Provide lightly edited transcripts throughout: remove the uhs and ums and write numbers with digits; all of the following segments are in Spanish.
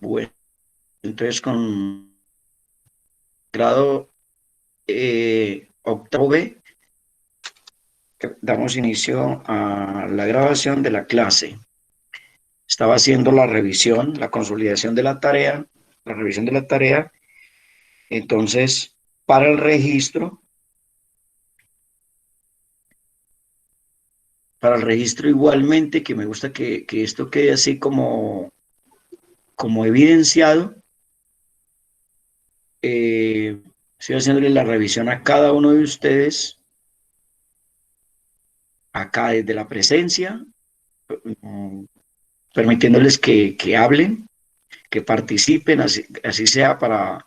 Bueno, entonces con grado octavo B, damos inicio a la grabación de la clase. Estaba haciendo la revisión, la consolidación de la tarea, la revisión de la tarea. Entonces, para el registro igualmente, que me gusta que esto quede así como evidenciado, eh, estoy haciéndole la revisión a cada uno de ustedes, acá desde la presencia, mm, permitiéndoles que hablen, que participen, así sea para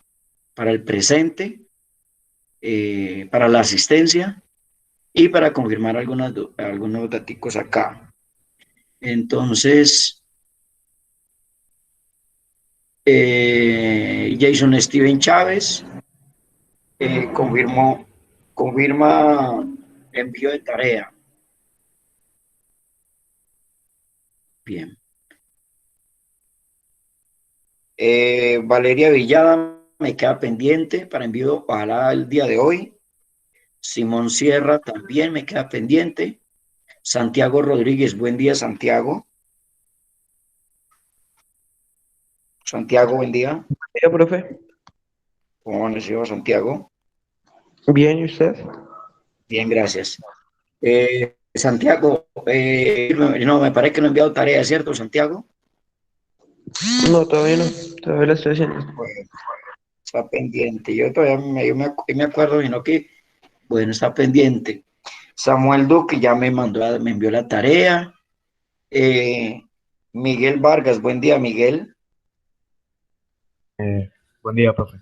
el presente, para la asistencia y para confirmar algunos datos acá. Entonces, Jason Steven Chávez confirma envío de tarea. Bien. Valeria Villada me queda pendiente para envío, ojalá el día de hoy. Simón Sierra también me queda pendiente. Santiago Rodríguez, buen día, Santiago. Santiago, buen día. Profe. ¿Cómo amaneció, Santiago? Bien, ¿y usted? Bien, gracias. Santiago, no, me parece que no he enviado tarea, ¿cierto, Santiago? No, todavía no. Todavía la estoy haciendo. Bueno, está pendiente. Yo todavía me acuerdo, sino que, bueno, está pendiente. Samuel Duque ya me envió la tarea. Eh, Miguel Vargas, buen día, Miguel. Buen día, profe.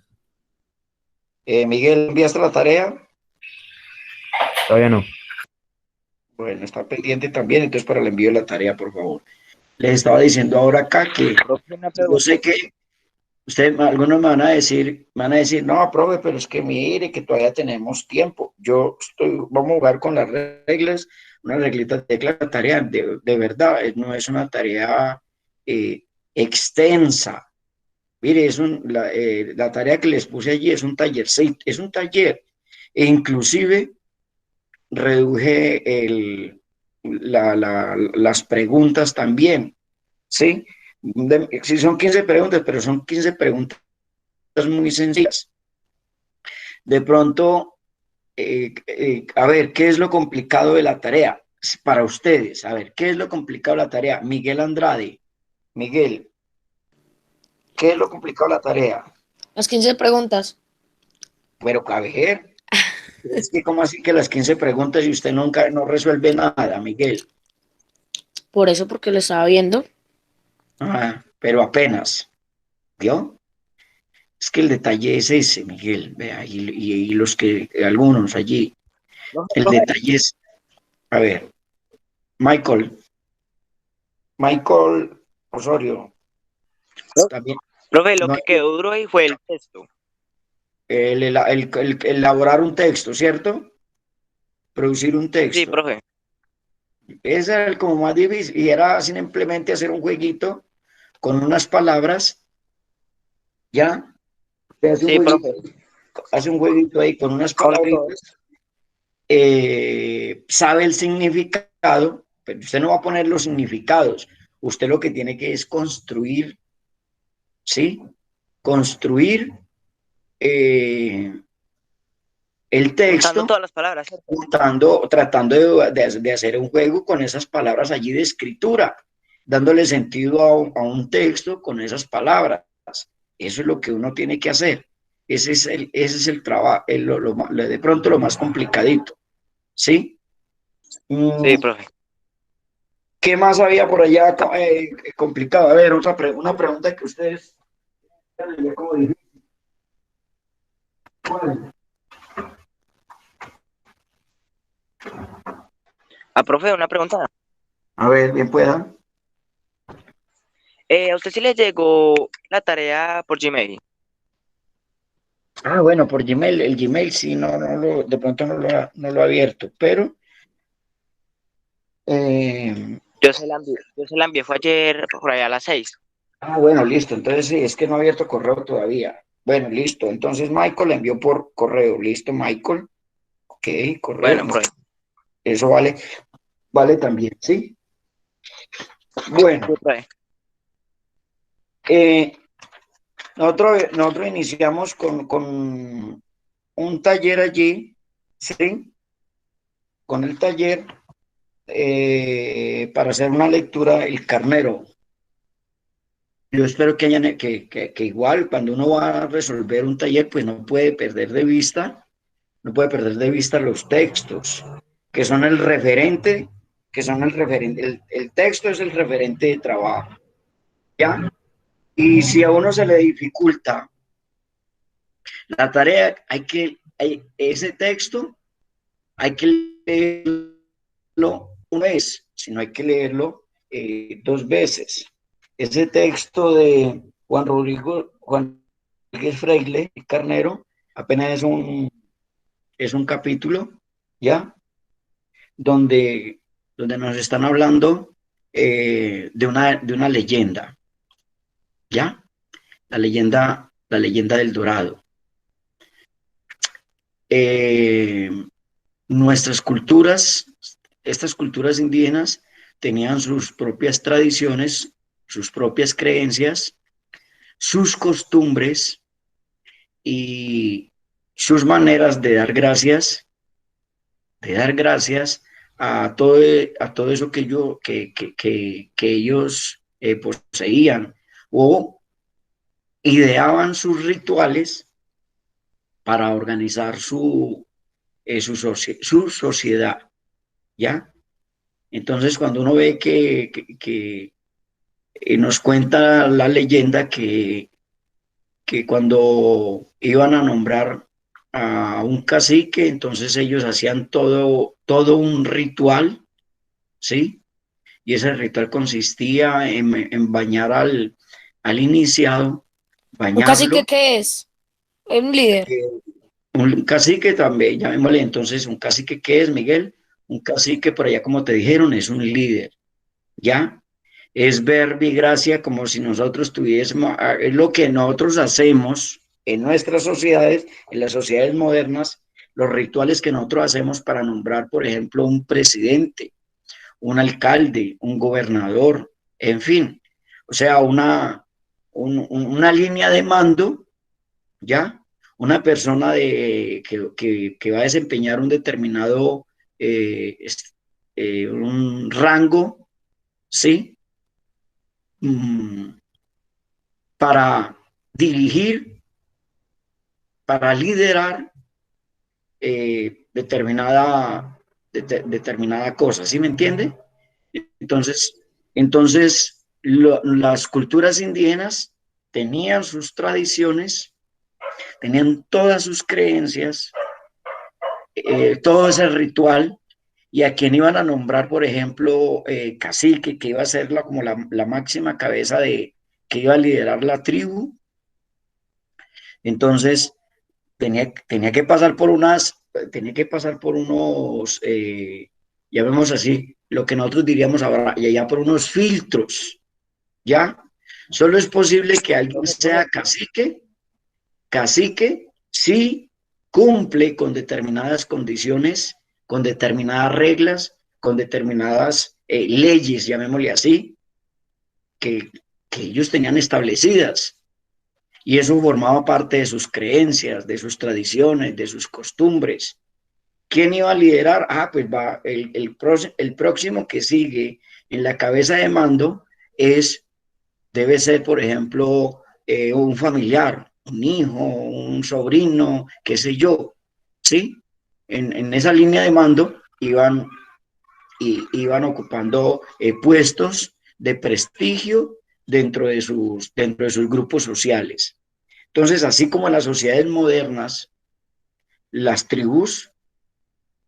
Miguel, ¿enviaste la tarea? Todavía no. Bueno, está pendiente también, entonces para el envío de la tarea, por favor. Les estaba diciendo ahora acá que Profe, una yo pregunta. sé que ustedes, algunos me van a decir, no, profe, pero es que mire que todavía tenemos tiempo. Vamos a jugar con las reglas, una reglita de la tarea, de verdad, no es una tarea eh, extensa. Mire, la tarea que les puse allí es un taller, sí, es un taller. E inclusive reduje las preguntas también, ¿sí? Sí, son 15 preguntas, pero son 15 preguntas muy sencillas. De pronto, a ver, ¿qué es lo complicado de la tarea? Para ustedes, a ver, ¿qué es lo complicado de la tarea? Miguel Andrade, Miguel, ¿qué es lo complicado de la tarea? Las 15 preguntas. Pero, a ver, es que, ¿cómo así que las 15 preguntas y usted nunca no resuelve nada, Miguel? Por eso, porque lo estaba viendo. Ah, pero apenas, ¿vio? Es que el detalle es ese, Miguel, vea, y los que, algunos allí, el detalle es, a ver, Michael, Michael Osorio, también, Profe, lo no, que quedó duro ahí fue el texto. el elaborar un texto, ¿cierto? Producir un Sí, texto. profe. Ese era el como más difícil, y era simplemente hacer un jueguito con unas palabras, ¿ya? Usted Sí, profe. hace un jueguito ahí con unas Con todo. palabritas, sabe el significado, pero usted no va a poner los significados. Usted lo que tiene que es construir, ¿sí? Construir eh, el Juntando texto, todas las palabras, ¿cierto? tratando de hacer un juego con esas palabras allí de escritura, dándole sentido a un texto con esas palabras. Eso es lo que uno tiene que hacer. Ese es el trabajo, de pronto lo más complicadito, ¿sí? Sí, Mm, profe. ¿Qué más había por allá complicado? A ver, una pregunta que ustedes como dije, ¿cuál? Ah, profe, una pregunta. A ver, bien pueda. ¿A usted sí le llegó la tarea por Gmail? Ah, bueno, por Gmail, el Gmail sí, de pronto no lo ha abierto, pero eh, Yo se la envié fue ayer por allá a las 6. Ah, bueno, listo. Entonces sí, es que no ha abierto correo todavía. Bueno, listo. Entonces Michael la envió por correo. Listo, Michael. Ok, correo. Bueno, profe. Eso vale también, ¿sí? Bueno, Sí, profe. eh, nosotros iniciamos con un taller allí, ¿sí? Con el taller para hacer una lectura, El Carnero. Yo espero que hayan, que igual cuando uno va a resolver un taller, pues no puede perder de vista los textos, que son el referente, el texto es el referente de trabajo, ¿ya? Y si a uno se le dificulta la tarea, ese texto hay que leerlo una vez, sino hay que leerlo dos veces. Ese texto de Juan Rodríguez Freile, Carnero, apenas es un capítulo, ¿ya? Donde, donde nos están hablando de una leyenda, ¿ya? La leyenda del Dorado. Eh, Nuestras culturas, estas culturas indígenas, tenían sus propias tradiciones, sus propias creencias, sus costumbres y sus maneras de dar gracias a todo eso que ellos poseían o ideaban sus rituales para organizar su sociedad, ¿ya? Entonces, cuando uno ve nos cuenta la leyenda que cuando iban a nombrar a un cacique, entonces ellos hacían todo un ritual, ¿sí? Y ese ritual consistía en bañar al iniciado, ¿Un cacique bañarlo. qué es? Un líder. Un cacique también, llamémosle entonces, un cacique, ¿qué es, Miguel? Un cacique, por allá como te dijeron, es un líder, ¿ya? Es ver mi gracia como si nosotros tuviésemos, es lo que nosotros hacemos en nuestras sociedades, en las sociedades modernas, los rituales que nosotros hacemos para nombrar, por ejemplo, un presidente, un alcalde, un gobernador, en fin, o sea, una línea de mando, ¿ya? Una persona que va a desempeñar un determinado un rango, ¿sí? Mm, para dirigir, para liderar determinada cosa, ¿sí me entiende? Entonces, las culturas indígenas tenían sus tradiciones, tenían todas sus creencias, todo ese ritual, y a quien iban a nombrar, por ejemplo, cacique, que iba a ser como la máxima cabeza que iba a liderar la tribu. Entonces, tenía que pasar por tenía que pasar por unos, ya vemos así, lo que nosotros diríamos ahora, y allá por unos filtros, ¿ya? Solo es posible que alguien sea cacique, si cumple con determinadas condiciones, con determinadas reglas, con determinadas leyes, llamémosle así, que, que ellos tenían establecidas. Y eso formaba parte de sus creencias, de sus tradiciones, de sus costumbres. ¿Quién iba a liderar? Ah, pues va, el próximo que sigue en la cabeza de mando debe ser, por ejemplo, un familiar, un hijo, un sobrino, qué sé yo, ¿sí? En esa línea de mando iban ocupando puestos de prestigio dentro de sus grupos sociales. Entonces, así como en las sociedades modernas, las tribus,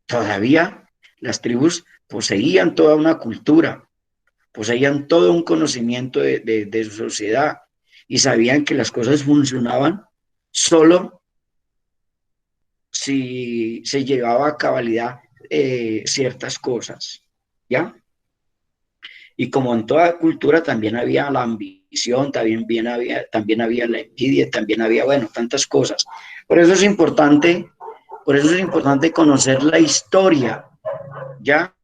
todavía las tribus poseían toda una cultura, poseían todo un conocimiento de su sociedad y sabían que las cosas funcionaban solo si se llevaba a cabalidad ciertas cosas, ¿ya? Y como en toda cultura también había la ambición, también había la envidia, también había, bueno, tantas cosas. Por eso es importante, por eso es importante conocer la historia, ¿ya?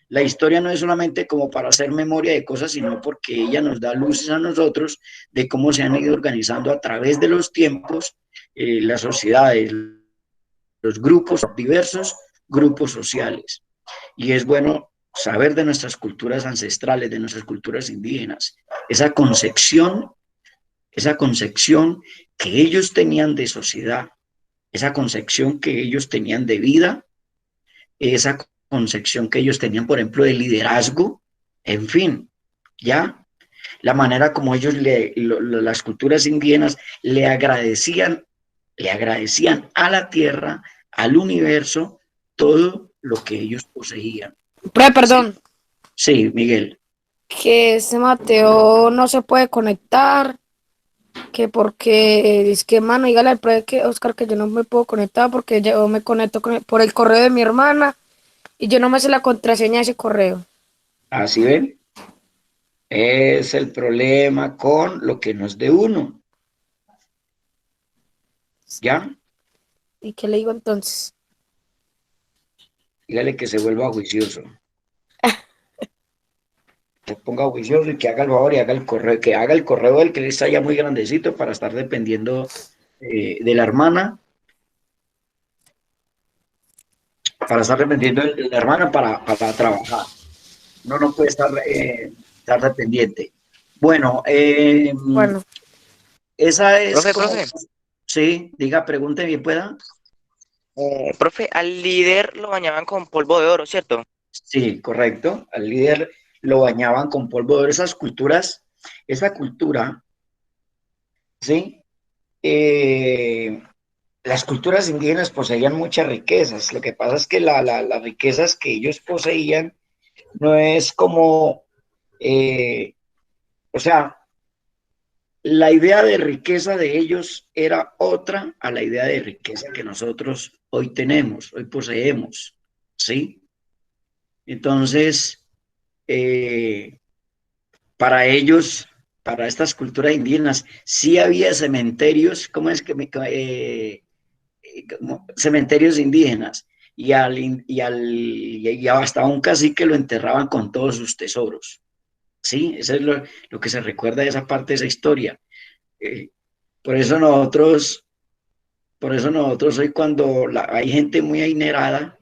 La historia no es solamente como para hacer memoria de cosas, sino porque ella nos da luces a nosotros de cómo se han ido organizando a través de los tiempos las sociedades, los grupos, diversos grupos sociales. Y es bueno saber de nuestras culturas ancestrales, de nuestras culturas indígenas, esa concepción que ellos tenían de sociedad, esa concepción que ellos tenían de vida, esa concepción que ellos tenían, por ejemplo, de liderazgo, en fin, ya la manera como ellos, las culturas indígenas, le agradecían a la tierra, al universo, todo lo que ellos poseían. Profe, Sí, perdón, sí, Miguel. que ese Mateo no se puede conectar, que porque dice que, mano, dígale al profe que, Oscar, que yo no me puedo conectar porque yo me conecto por el correo de mi hermana y yo no me sé la contraseña de ese correo. Así ven, es el problema con lo que nos de uno, ¿ya? ¿Y qué le digo entonces? Dígale que se vuelva juicioso, que ponga juicioso y que haga el favor y haga el correo, que haga el correo del que está ya muy grandecito para estar dependiendo de la hermana, para estar dependiendo de la hermana para trabajar. Uno no puede estar dependiente. Bueno, Bueno, esa es Profe, como, profe, sí, diga, pregunte bien, pueda. profe, al líder lo bañaban con polvo de oro, ¿cierto? Sí, correcto. Al líder lo bañaban con polvo de oro. Esas culturas, esa cultura, ¿sí? Eh, las culturas indígenas poseían muchas riquezas. Lo que pasa es que las riquezas que ellos poseían no es como, o sea, la idea de riqueza de ellos era otra a la idea de riqueza que nosotros hoy tenemos, hoy poseemos, ¿sí? Entonces, eh, para ellos, para estas culturas indígenas, sí había cementerios, ¿cómo es que como cementerios indígenas? Y hasta un cacique lo enterraban con todos sus tesoros, ¿sí? Eso es lo que se recuerda de esa parte de esa historia. Eh, por eso nosotros, por eso nosotros hoy cuando hay gente muy adinerada,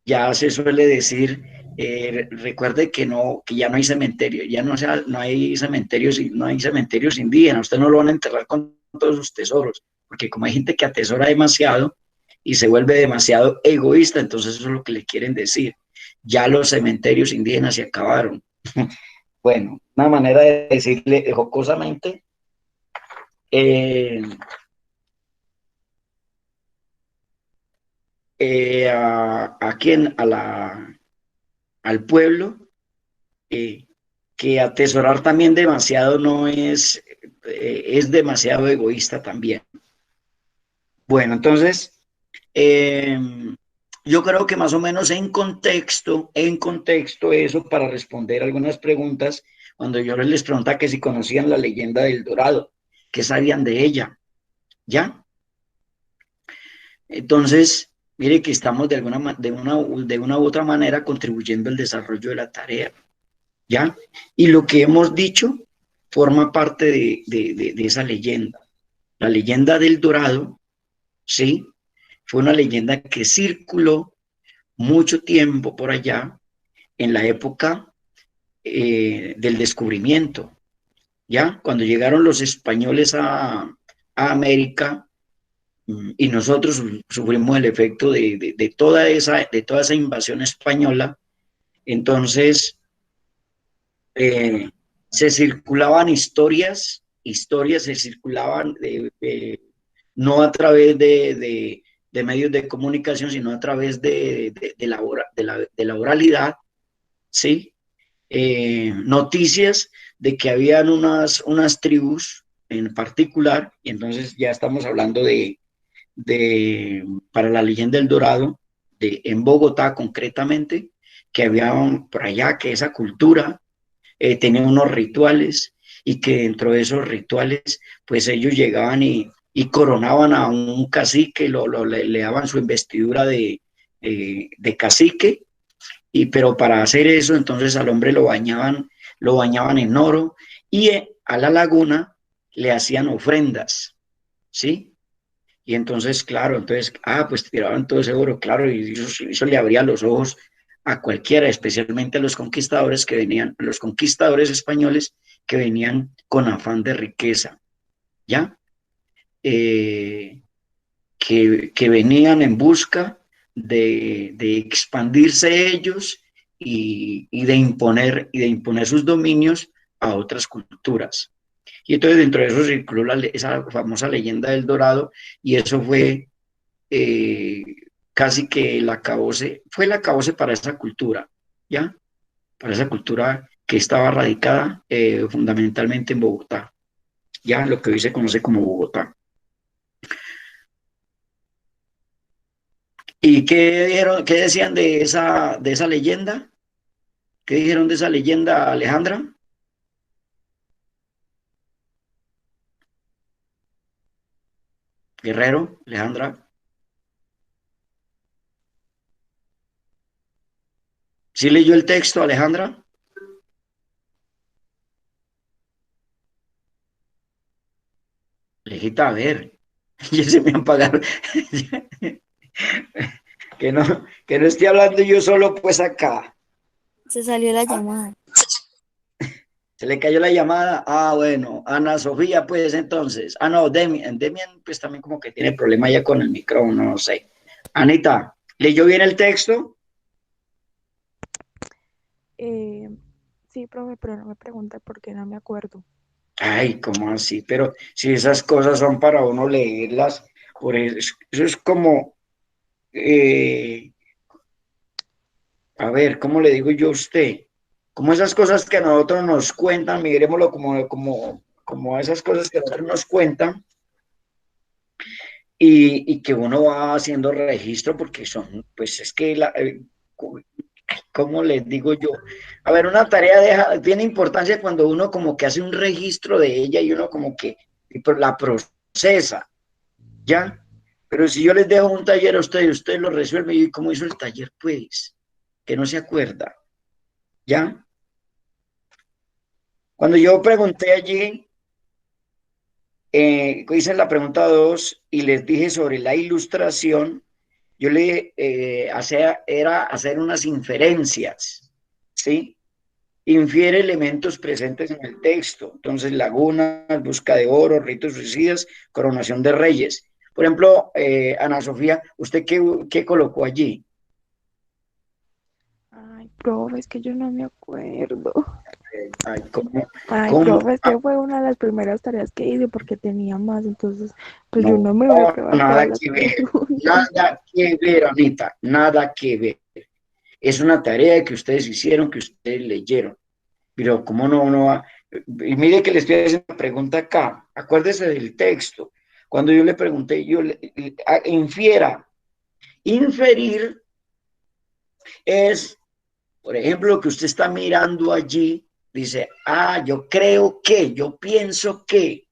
ya se suele decir, recuerde que no, que ya no hay cementerio, ya no, no hay cementerios, no hay cementerios indígenas, usted no lo van a enterrar con todos sus tesoros, porque como hay gente que atesora demasiado y se vuelve demasiado egoísta, entonces eso es lo que le quieren decir. Ya los cementerios indígenas se acabaron. Bueno, una manera de decirle jocosamente, eh, a quién, al pueblo, eh, que atesorar también demasiado no es demasiado egoísta también. Bueno, entonces, eh, yo creo que más o menos en contexto eso para responder algunas preguntas, cuando yo les preguntaba que si conocían la leyenda del Dorado, qué sabían de ella, ¿ya? Entonces, mire que estamos de una u otra manera contribuyendo al desarrollo de la tarea. ¿Ya? Y lo que hemos dicho forma parte de esa leyenda. La leyenda del Dorado, ¿sí? Fue una leyenda que circuló mucho tiempo por allá en la época del descubrimiento, ¿ya? Cuando llegaron los españoles a América y nosotros sufrimos el efecto de toda esa invasión española, entonces eh, se circulaban historias se circulaban no a través de medios de comunicación, sino a través de la oralidad, ¿sí? Noticias de que habían unas tribus en particular, y entonces ya estamos hablando para la leyenda del Dorado, en Bogotá concretamente, que había por allá, que esa cultura tenían unos rituales y que dentro de esos rituales, pues ellos llegaban y coronaban a un cacique, le daban su investidura de cacique, pero para hacer eso, entonces al hombre lo bañaban en oro y a la laguna le hacían ofrendas, ¿sí? Y entonces, claro, pues tiraban todo ese oro, claro, y eso le abría los ojos a cualquiera, especialmente a los conquistadores a los conquistadores españoles que venían con afán de riqueza, ¿ya? Eh, que venían en busca de expandirse ellos y de imponer sus dominios a otras culturas. Y entonces dentro de eso circuló esa famosa leyenda del Dorado y eso fue eh, casi que fue el acabose para esa cultura, ¿ya? Para esa cultura que estaba radicada fundamentalmente en Bogotá, ya lo que hoy se conoce como Bogotá. ¿Y qué decían de esa leyenda? ¿Qué dijeron de esa leyenda, Alejandra? Guerrero, Alejandra. ¿Sí leyó el texto, Alejandra? Lejita, a ver. Ya se me apagaron. Que no estoy hablando yo solo, pues acá. Se salió la llamada. Se le cayó la llamada. Ah, bueno. Ana Sofía, pues entonces. Ah, no, Demian. Demian, pues también como que tiene problema ya con el micrófono, no sé. Anita, ¿leyó bien el texto? Sí, profe, pero no me pregunte porque no me acuerdo. Ay, ¿cómo así? Pero si esas cosas son para uno leerlas, eso es como, eh, a ver, ¿cómo le digo yo a usted? Como esas cosas que a nosotros nos cuentan, mirémoslo como esas cosas que a nosotros nos cuentan y que uno va haciendo registro porque son, pues es que, ¿cómo les digo yo? A ver, una tarea tiene importancia cuando uno como que hace un registro de ella y uno como que la procesa, ¿ya? Pero si yo les dejo un taller a ustedes, ustedes lo resuelven y ¿cómo hizo el taller? Pues, que no se acuerda, ¿ya? Cuando yo pregunté allí, hice la pregunta 2 y les dije sobre la ilustración, yo le era hacer unas inferencias, ¿sí? Infiere elementos presentes en el texto. Entonces, lagunas, busca de oro, ritos suicidas, coronación de reyes. Por ejemplo, Ana Sofía, ¿usted qué colocó allí? Ay, profe, es que yo no me acuerdo. Ay, Ay, cómo? profe, es que fue una de las primeras tareas que hice porque tenía más, entonces, pues yo No, no me voy a aprobar nada todas las que ver, preguntas. nada que ver, Anita, nada que ver. Es una tarea que ustedes hicieron, que ustedes leyeron. Pero ¿cómo no va? Y mire que le estoy haciendo una pregunta acá. Acuérdese del texto. Cuando yo le pregunté, infiera. Inferir es, por ejemplo, lo que usted está mirando allí. Dice, yo creo que, yo pienso que,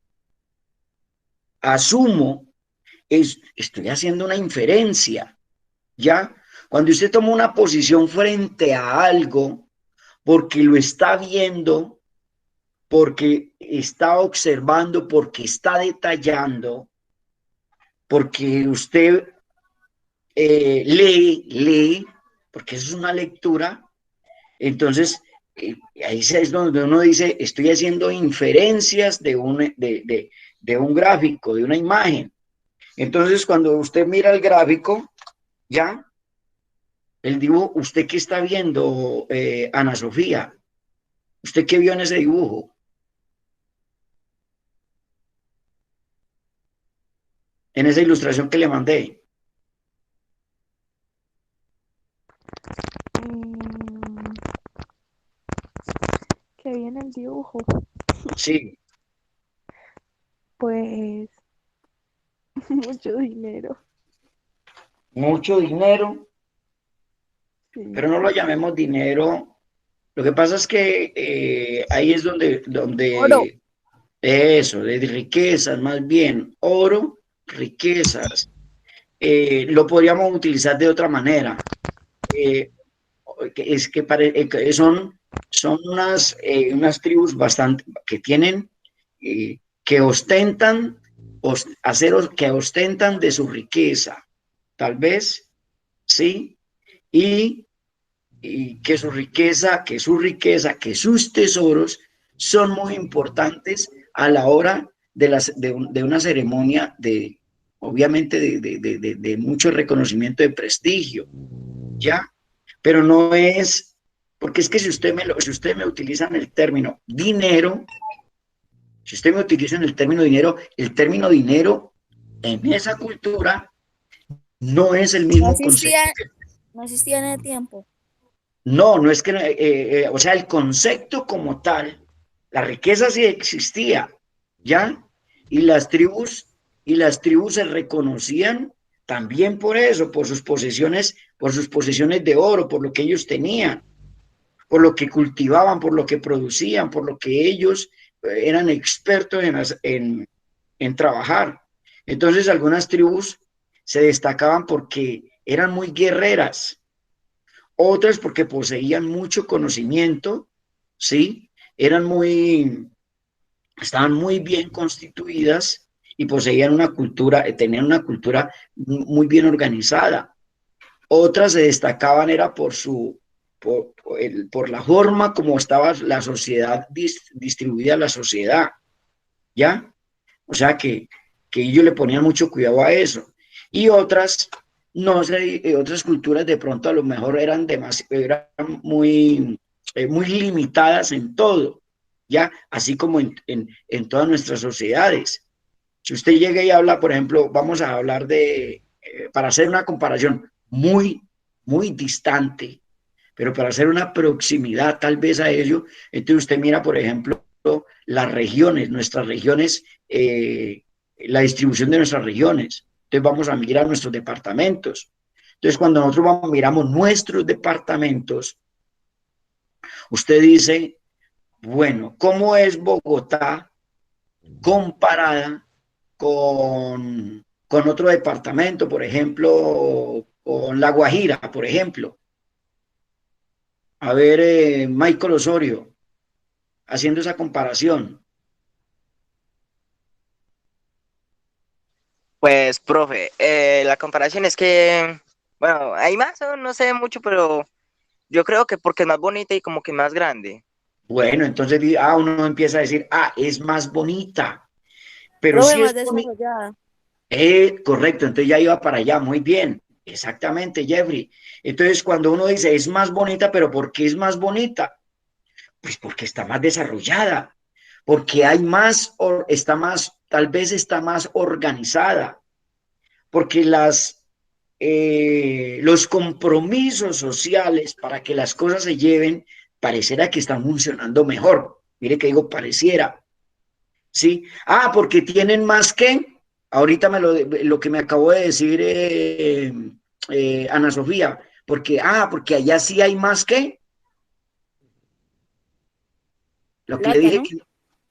asumo, estoy haciendo una inferencia, ¿ya? Cuando usted toma una posición frente a algo, porque lo está viendo, porque está observando, porque está detallando, porque usted lee, porque eso es una lectura, entonces ahí es donde uno dice, estoy haciendo inferencias de un gráfico, de una imagen. Entonces, cuando usted mira el gráfico, ya, el dibujo, ¿usted qué está viendo, Ana Sofía? ¿Usted qué vio en ese dibujo? En esa ilustración que le mandé. Mm, ¿Qué viene el dibujo? Sí, Pues mucho dinero. mucho dinero, Sí. pero no lo llamemos dinero Lo que pasa es que ahí es Oro. eso, de riquezas, más bien, oro, riquezas. Lo podríamos utilizar de otra manera. Eh, son unas tribus bastante que tienen, que ostentan, que ostentan de su riqueza, tal vez, sí, y, y que sus tesoros son muy importantes a la hora de una ceremonia obviamente, de mucho reconocimiento de prestigio, ¿ya? Pero no es, porque es que si usted me utiliza el término dinero, si usted me utiliza el término dinero en esa cultura no es el No mismo existía, concepto. no existía en el tiempo. No es que, o sea, el concepto como tal, la riqueza sí existía, ¿ya? Y las tribus se reconocían también por eso, por sus posesiones de oro, por lo que ellos tenían, por lo que cultivaban, por lo que producían, por lo que ellos eran expertos en trabajar. Entonces, algunas tribus se destacaban porque eran muy guerreras, otras porque poseían mucho conocimiento, ¿sí? Estaban muy bien constituidas y poseían una cultura, tenían una cultura muy bien organizada. Otras se destacaban era por la forma como estaba la sociedad, distribuida la sociedad, ¿ya? O sea que ellos le ponían mucho cuidado a eso. Y otras, no sé, otras culturas de pronto a lo mejor eran muy limitadas en todo, ¿ya? Así como en todas nuestras sociedades. Si usted llega y habla, por ejemplo, vamos a hablar para hacer una comparación muy distante, pero para hacer una proximidad tal vez a ello, entonces usted mira, por ejemplo, nuestras regiones, la distribución de nuestras regiones. Entonces vamos a mirar nuestros departamentos. Entonces cuando nosotros miramos nuestros departamentos, usted dice, bueno, ¿cómo es Bogotá comparada con otro departamento, por ejemplo, con La Guajira, por ejemplo? A ver, Michael Osorio, haciendo esa comparación. Pues, profe, la comparación es que, bueno, hay más, no sé mucho, pero yo creo que porque es más bonita y como que más grande. Bueno, entonces uno empieza a decir, es más bonita, pero Profe, sí más es bonita. desarrollada. Correcto, entonces ya iba para allá, muy bien, exactamente, Jeffrey. Entonces, cuando uno dice es más bonita, pero ¿por qué es más bonita? Pues porque está más desarrollada, porque hay tal vez está más organizada, porque los compromisos sociales para que las cosas se lleven, pareciera que están funcionando mejor. Mire que digo pareciera, ¿sí? Porque tienen más que, ahorita lo que me acabó de decir Ana Sofía, porque allá sí hay más que, lo que le Plata, dije ¿no? que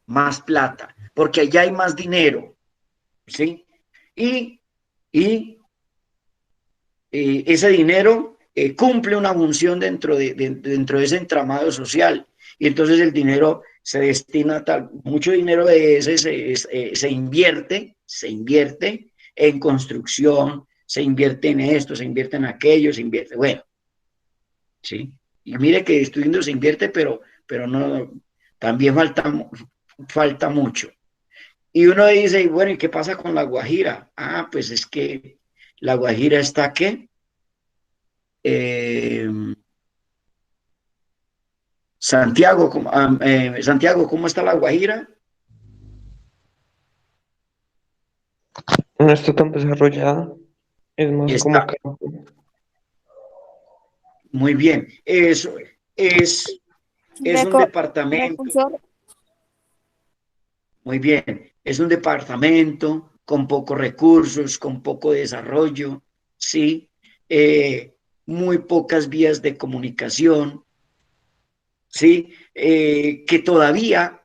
más plata, porque allá hay más dinero, ¿sí? Y, y ese dinero cumple una función dentro de ese entramado social. Y entonces el dinero se destina, mucho dinero de ese se invierte en construcción, se invierte en esto, se invierte en aquello, se invierte, bueno, ¿sí? Y mire que estudiando se invierte, pero no, también falta mucho. Y uno dice, bueno, ¿y qué pasa con La Guajira? Pues es que La Guajira está, ¿qué? Eh, Santiago, ¿cómo está La Guajira? No está tan desarrollada, es más como Está campo. muy bien. Eso es un departamento, Precursor. muy bien, es un departamento con pocos recursos, con poco desarrollo, ¿sí? Muy pocas vías de comunicación, ¿sí? Que todavía,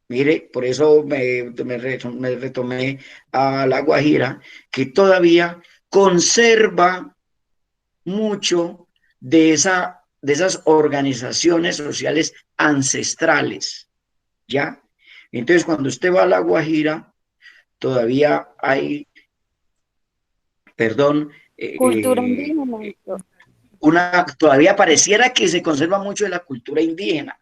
mire, por eso me retomé a La Guajira, que todavía conserva mucho de esas organizaciones sociales ancestrales, ¿ya? Entonces, cuando usted va a La Guajira, todavía hay, perdón, Cultura indígena. todavía pareciera que se conserva mucho de la cultura indígena.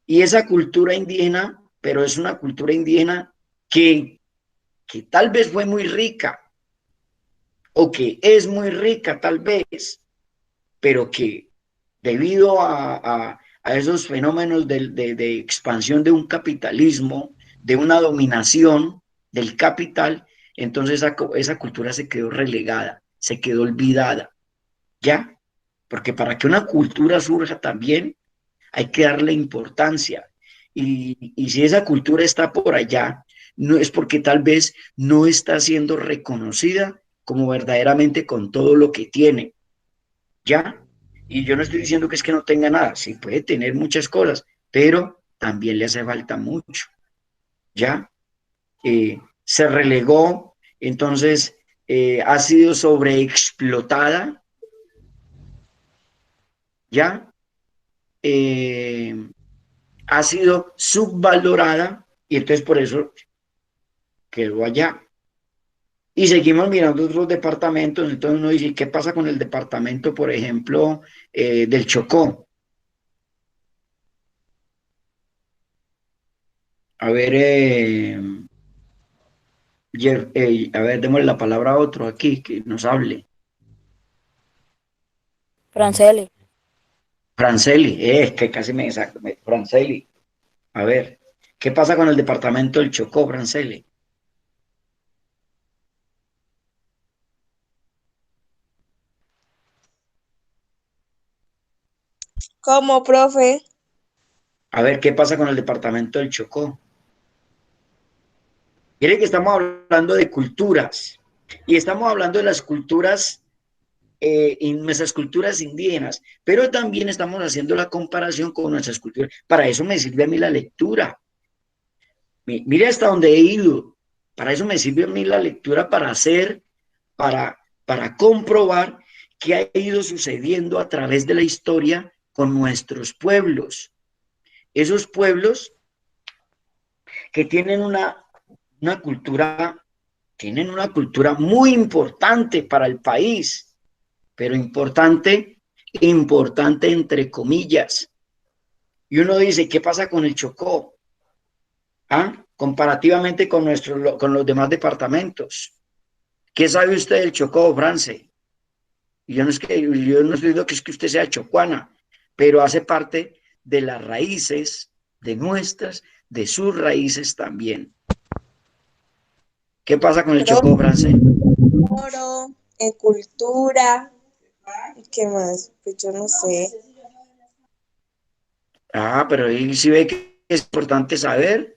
Y esa cultura indígena, pero es una cultura indígena que tal vez fue muy rica, o que es muy rica tal vez, pero que debido a esos fenómenos de expansión de un capitalismo, de una dominación del capital, entonces esa cultura se quedó relegada, se quedó olvidada, ¿ya? Porque para que una cultura surja también hay que darle importancia. Y si esa cultura está por allá, no es porque tal vez no está siendo reconocida como verdaderamente con todo lo que tiene, ¿ya? Y yo no estoy diciendo que es que no tenga nada, sí puede tener muchas cosas, pero también le hace falta mucho, ¿ya? Se relegó, entonces ha sido sobreexplotada, ¿ya? Ha sido subvalorada y entonces por eso quedó allá. Y seguimos mirando otros departamentos, entonces uno dice, ¿qué pasa con el departamento, por ejemplo, del Chocó? A ver, a ver, démosle la palabra a otro aquí que nos hable. Franceli. Franceli, que casi me saca. Franceli, a ver, ¿qué pasa con el departamento del Chocó, Franceli? ¿Cómo, profe? A ver, ¿qué pasa con el departamento del Chocó? Mire que estamos hablando de culturas y estamos hablando de las culturas, nuestras culturas indígenas, pero también estamos haciendo la comparación con nuestras culturas. Para eso me sirve a mí la lectura. Mire hasta dónde he ido. Para eso me sirve a mí la lectura para hacer, para comprobar qué ha ido sucediendo a través de la historia con nuestros pueblos. Esos pueblos que una cultura, tienen una cultura muy importante para el país, pero importante entre comillas. Y uno dice, ¿qué pasa con el Chocó? ¿Ah? Comparativamente con los demás departamentos. ¿Qué sabe usted del Chocó, France? Yo no estoy diciendo que es que usted sea chocuana, pero hace parte de las raíces, de sus raíces también. ¿Qué pasa con el Chocó, France? Oro, en cultura. ¿Qué más? Pues yo no sé. Ah, pero ahí sí ve que es importante saber,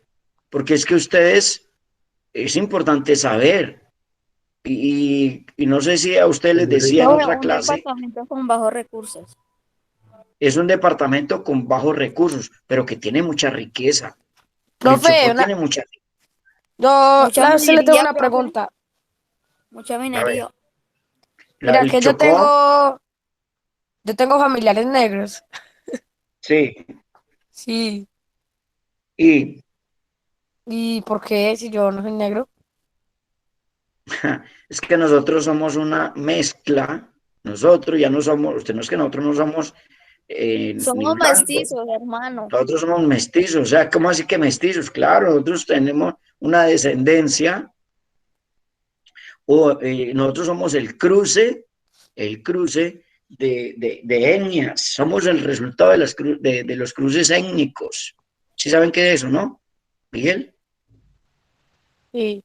porque es que es importante saber. Y no sé si a usted les decía en Profe, otra un clase, departamento con bajos recursos. es un departamento con bajos recursos, pero que tiene mucha riqueza. El Profe, Chocó tiene mucha riqueza. Mucha se le tengo minería, una profe. pregunta. Mucha A ver, minería. Mira el que Chocó, yo tengo familiares negros. sí. Sí. Y ¿Y por qué si yo no soy negro? es que nosotros somos una mezcla. Nosotros ya no somos, usted no es que nosotros no somos ni Somos blancos. mestizos, hermano. Nosotros somos mestizos, o sea, ¿cómo así que mestizos? Claro, nosotros tenemos una descendencia, nosotros somos el cruce de etnias, somos el resultado de los cruces étnicos. ¿Sí saben qué es eso, no, Miguel? Sí.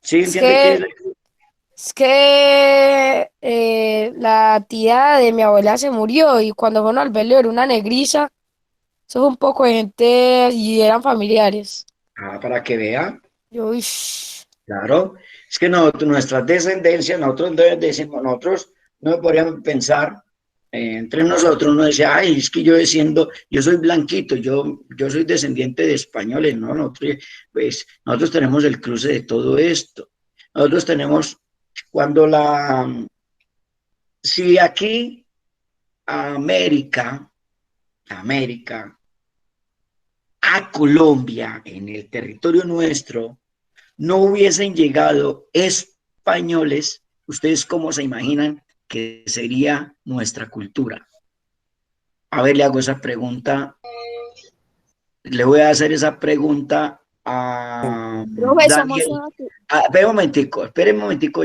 ¿Sí Es entiende qué es que, es que la tía de mi abuela se murió y cuando fueron al velorio era una negriza. Eso fue un poco de gente y eran familiares. Ah, para que vea, Yo, ish. claro, es que nuestras descendencias, nosotros no podríamos pensar entre nosotros uno decía, ay, es que yo soy blanquito, yo soy descendiente de españoles, ¿no? Pues, nosotros tenemos el cruce de todo esto. Nosotros tenemos, cuando si aquí América, a Colombia, en el territorio nuestro, no hubiesen llegado españoles, ¿ustedes cómo se imaginan que sería nuestra cultura? A ver, le hago esa pregunta, le voy a hacer esa pregunta a Profe, somos Daniel. Espere un momentico,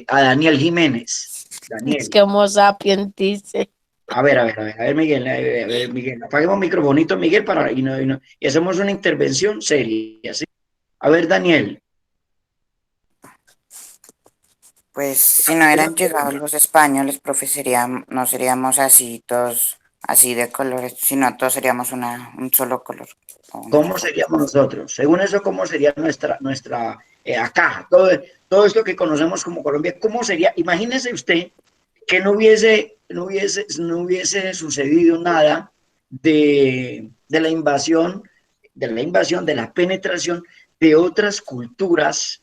a Daniel Jiménez. Es Daniel. que Homo sapiens dice. A ver, Miguel, Miguel, apaguemos microfonito, Miguel, y hacemos una intervención seria, ¿sí? A ver, Daniel. Pues si no hubieran llegado los españoles, profe, no seríamos así todos, así de colores, sino todos seríamos un solo color. ¿Cómo seríamos nosotros? Según eso, ¿cómo sería nuestra acá? Todo esto que conocemos como Colombia, ¿cómo sería? Imagínese usted que no hubiese sucedido nada de la invasión, de la penetración de otras culturas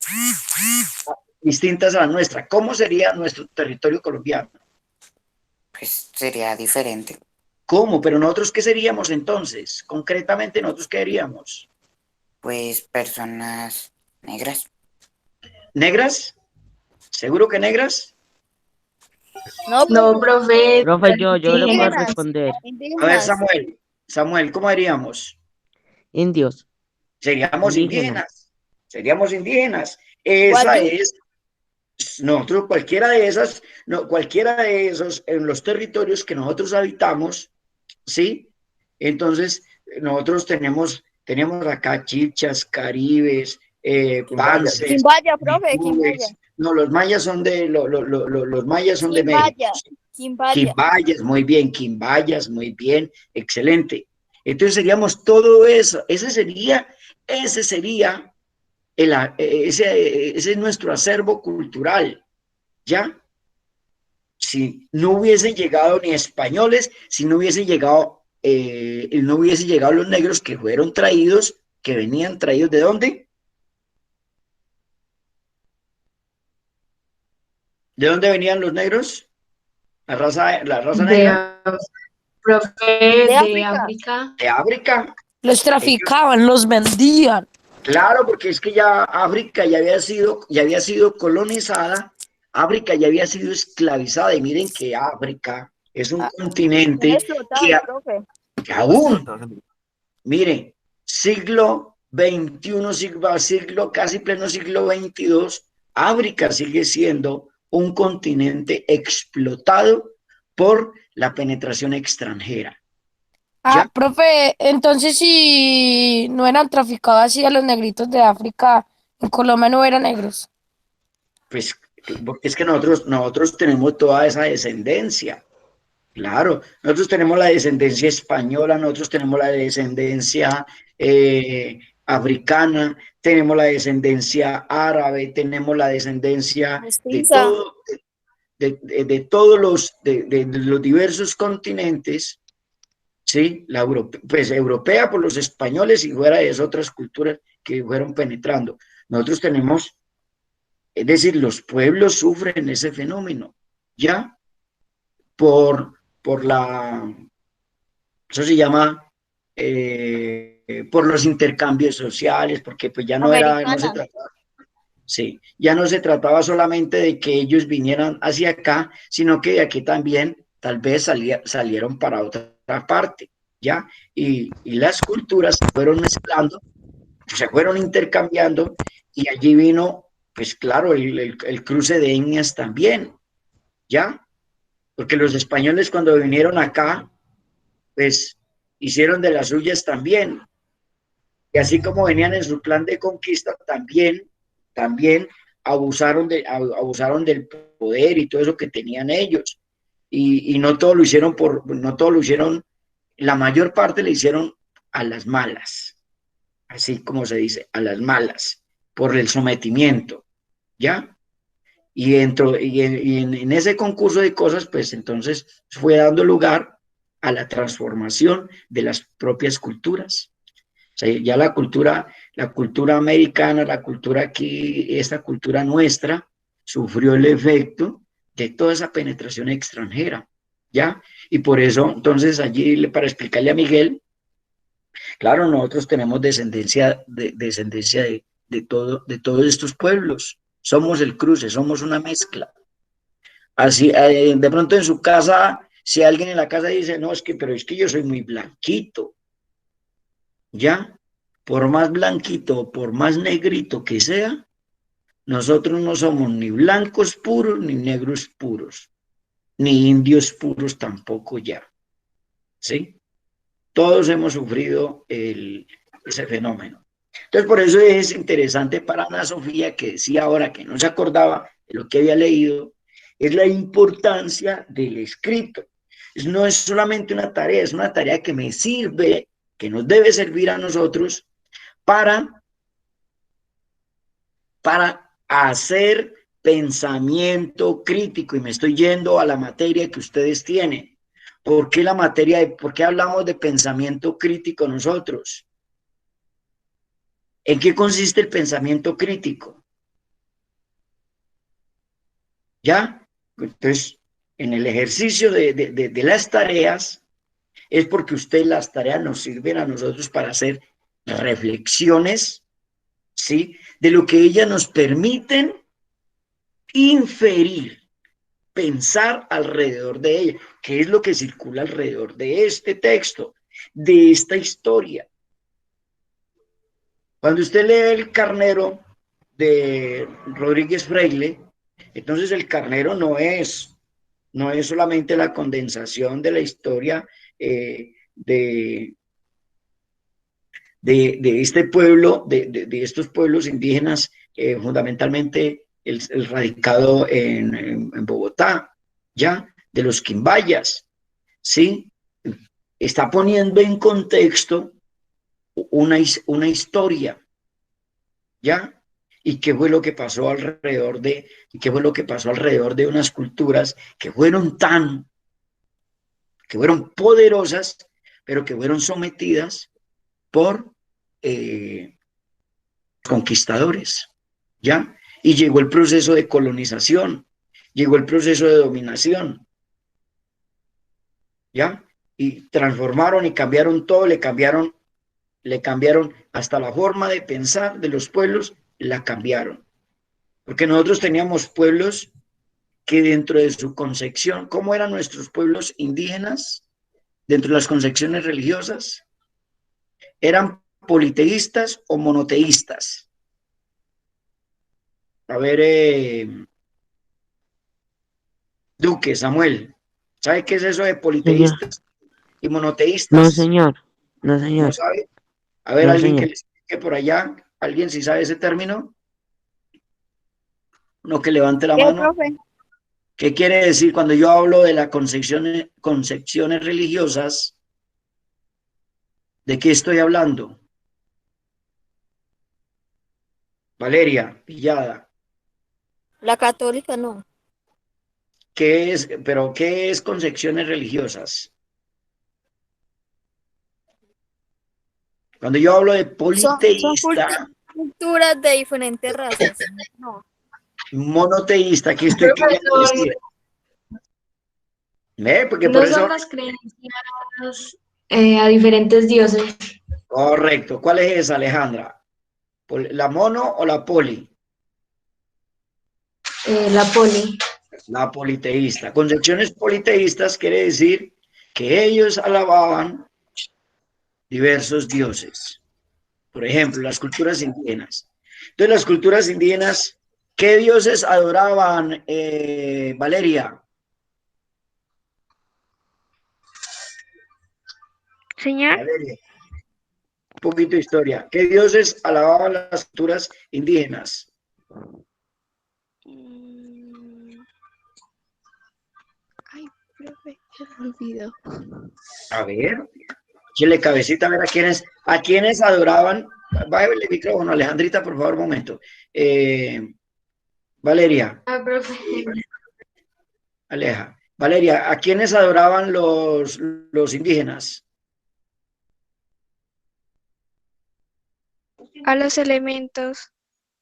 distintas a la nuestra. ¿Cómo sería nuestro territorio colombiano? Pues sería diferente. ¿Cómo? Pero nosotros, ¿qué seríamos entonces? Concretamente, ¿nosotros qué haríamos? Pues personas negras. ¿Negras? ¿Seguro que negras? No, profe. Profe, yo le puedo indígenas. responder. A ver, Indígenas. Samuel, ¿cómo haríamos? Indios. Seríamos Indígenas. indígenas. Esa Guayú. es, nosotros, cualquiera de esos, en los territorios que nosotros habitamos, ¿sí? Entonces, nosotros tenemos acá chichas, caribes, pances, Quimbaya, profe, Quimbaya. no, los mayas son los mayas son de México. Quimbaya. Quimbayas, muy bien, excelente. Entonces seríamos todo eso, ese sería ese es nuestro acervo cultural, ¿ya? Si no hubiesen llegado ni españoles, si no hubiesen llegado los negros que fueron traídos, que venían traídos ¿de dónde? ¿De dónde venían los negros? La raza negra. Profe, de África. De África. Los traficaban, los vendían. Claro, porque es que ya África ya había sido colonizada, África ya había sido esclavizada, y miren que África es un continente que aún, miren, siglo XXI, casi pleno siglo XXII, África sigue siendo un continente explotado por la penetración extranjera. ¿Ya? Profe, entonces si no eran traficados así a los negritos de África, en Colombia no eran negros. Pues porque es que nosotros tenemos toda esa descendencia. Claro, nosotros tenemos la descendencia española, nosotros tenemos la descendencia africana, tenemos la descendencia árabe, tenemos la descendencia de todos los diversos continentes, ¿sí? Pues europea por los españoles y fuera de esas otras culturas que fueron penetrando. Nosotros tenemos, es decir, los pueblos sufren ese fenómeno, ¿ya? Eso se llama, por los intercambios sociales, porque pues ya no se trataba. Sí, ya no se trataba solamente de que ellos vinieran hacia acá, sino que de aquí también tal vez salieron para otra parte, ¿ya? Y las culturas se fueron mezclando, se fueron intercambiando, y allí vino, pues claro, el cruce de etnias también, ¿ya? Porque los españoles cuando vinieron acá, pues hicieron de las suyas también. Y así como venían en su plan de conquista, también abusaron del poder y todo eso que tenían ellos. Y no todo lo hicieron, la mayor parte le hicieron a las malas, así como se dice, a las malas, por el sometimiento, ¿ya? en ese concurso de cosas, pues entonces fue dando lugar a la transformación de las propias culturas. O sea, ya la cultura americana, la cultura aquí, esta cultura nuestra, sufrió el efecto de toda esa penetración extranjera, ¿ya? Y por eso, entonces, allí, para explicarle a Miguel, claro, nosotros tenemos descendencia de todos estos pueblos. Somos el cruce, somos una mezcla. Así, de pronto en su casa, si alguien en la casa dice, no, pero es que yo soy muy blanquito, ¿ya? Por más blanquito, por más negrito que sea, nosotros no somos ni blancos puros, ni negros puros, ni indios puros tampoco ya, ¿sí? Todos hemos sufrido ese fenómeno. Entonces, por eso es interesante para Ana Sofía, que decía ahora que no se acordaba de lo que había leído, es la importancia del escrito. No es solamente una tarea, es una tarea que me sirve, que nos debe servir a nosotros para hacer pensamiento crítico, y me estoy yendo a la materia que ustedes tienen. ¿Por qué hablamos de pensamiento crítico nosotros? ¿En qué consiste el pensamiento crítico? ¿Ya? Entonces, en el ejercicio de las tareas, es porque las tareas nos sirven a nosotros para hacer reflexiones, ¿sí? De lo que ellas nos permiten inferir, pensar alrededor de ella, qué es lo que circula alrededor de este texto, de esta historia. Cuando usted lee El Carnero de Rodríguez Freile, entonces el carnero no es solamente la condensación de la historia de este pueblo, de estos pueblos indígenas, fundamentalmente el radicado en Bogotá, ya, de los quimbayas, ¿sí? Está poniendo en contexto una historia, ¿ya? ¿Y qué fue lo que pasó alrededor de unas culturas que fueron poderosas, pero que fueron sometidas por conquistadores, ¿ya? Y llegó el proceso de colonización, llegó el proceso de dominación, ¿ya? Y transformaron y cambiaron todo, le cambiaron hasta la forma de pensar de los pueblos, la cambiaron. Porque nosotros teníamos pueblos que dentro de su concepción, ¿cómo eran nuestros pueblos indígenas? Dentro de las concepciones religiosas, ¿eran politeístas o monoteístas? A ver, Duque, Samuel, ¿sabe qué es eso de politeístas y monoteístas? No, señor. No, señor. ¿No sabe? A ver, No, alguien señor. que le explique por allá, ¿alguien si sabe ese término? Uno que levante la mano. profe? ¿Qué quiere decir cuando yo hablo de las concepciones religiosas? ¿De qué estoy hablando? Valeria, Villada. La católica no. ¿Qué es concepciones religiosas? Cuando yo hablo de politeísta, Culturas de diferentes razas. No. monoteísta, ¿qué estoy queriendo decir? Porque No por eso... son las creencias a diferentes dioses. Correcto. ¿Cuál es esa, Alejandra? ¿La mono o la poli? La poli. La politeísta. Concepciones politeístas quiere decir que ellos alababan diversos dioses. Por ejemplo, las culturas indígenas. Entonces, las culturas indígenas, ¿qué dioses adoraban, Valeria? Señor. Valeria. Un poquito de historia. ¿Qué dioses alababan las culturas indígenas? Ay, profe, se me olvidó. A ver, échale cabecita a ver a quiénes adoraban. Bájale el micrófono, Alejandrita, por favor, un momento. Valeria, Profe. Aleja. Valeria, ¿a quiénes adoraban los indígenas? A los elementos,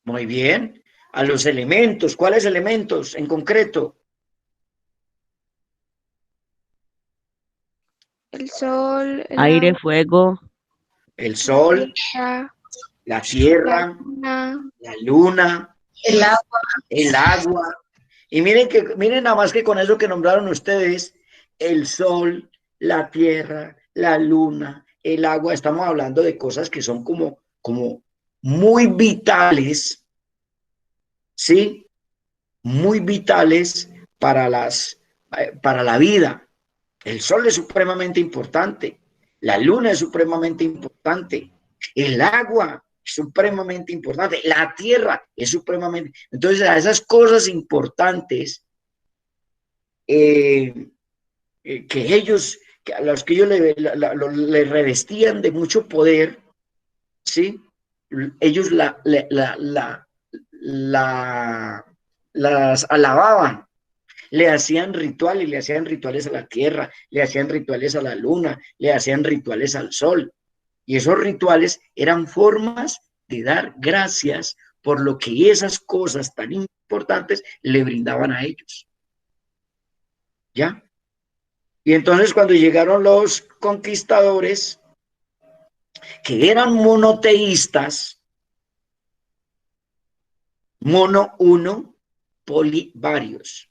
Muy bien. A los elementos. ¿Cuáles elementos en concreto? el sol, el Aire, agua, fuego. El la sol, tierra, la la tierra, luna, la luna, El agua. el agua. Y miren nada más que con eso que nombraron ustedes, el sol, la tierra, la luna, el agua, estamos hablando de cosas que son como muy vitales, ¿sí? Muy vitales para la vida. El sol es supremamente importante, la luna es supremamente importante, el agua es supremamente importante, la tierra es supremamente. Entonces, a esas cosas importantes que ellos, a los que ellos le revestían de mucho poder, ¿sí? Ellos las alababan. Le hacían rituales, le hacían rituales a la tierra, le hacían rituales a la luna, le hacían rituales al sol. Y esos rituales eran formas de dar gracias por lo que esas cosas tan importantes le brindaban a ellos. ¿Ya? Y entonces cuando llegaron los conquistadores, que eran monoteístas, mono uno, poli varios.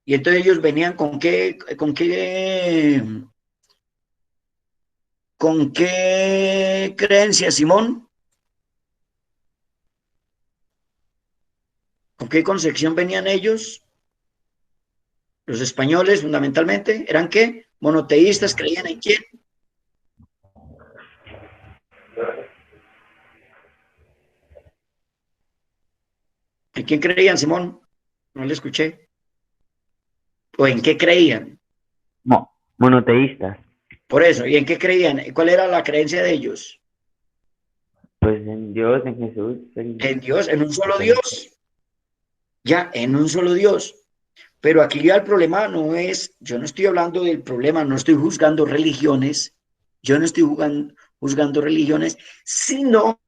Y entonces ellos venían ¿con qué creencia, Simón? ¿Con qué concepción venían ellos? Los españoles, fundamentalmente, ¿eran qué? Monoteístas, ¿creían en quién? ¿En quién creían, Simón? No le escuché. ¿O en qué creían? Monoteístas. Por eso, ¿y en qué creían? ¿Cuál era la creencia de ellos? Pues en Dios, en Jesús. En Dios, en un solo Dios. Ya, en un solo Dios. Pero aquí ya el problema no es, yo no estoy hablando del problema, no estoy juzgando religiones, yo no estoy juzgando religiones, sino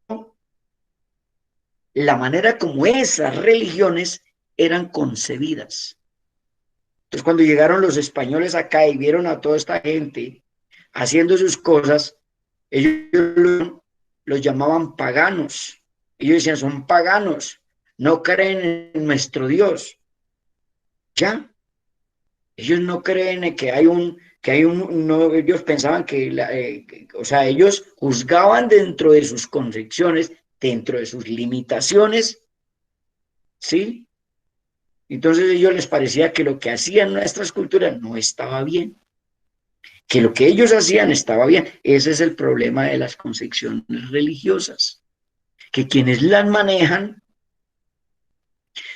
la manera como esas religiones eran concebidas. Entonces, cuando llegaron los españoles acá y vieron a toda esta gente haciendo sus cosas, ellos los llamaban paganos. Ellos decían, son paganos, no creen en nuestro Dios. ¿Ya? Ellos no creen que hay no, ellos pensaban o sea, ellos juzgaban dentro de sus concepciones, dentro de sus limitaciones, ¿sí? Entonces a ellos les parecía que lo que hacían nuestras culturas no estaba bien, que lo que ellos hacían estaba bien. Ese es el problema de las concepciones religiosas, que quienes las manejan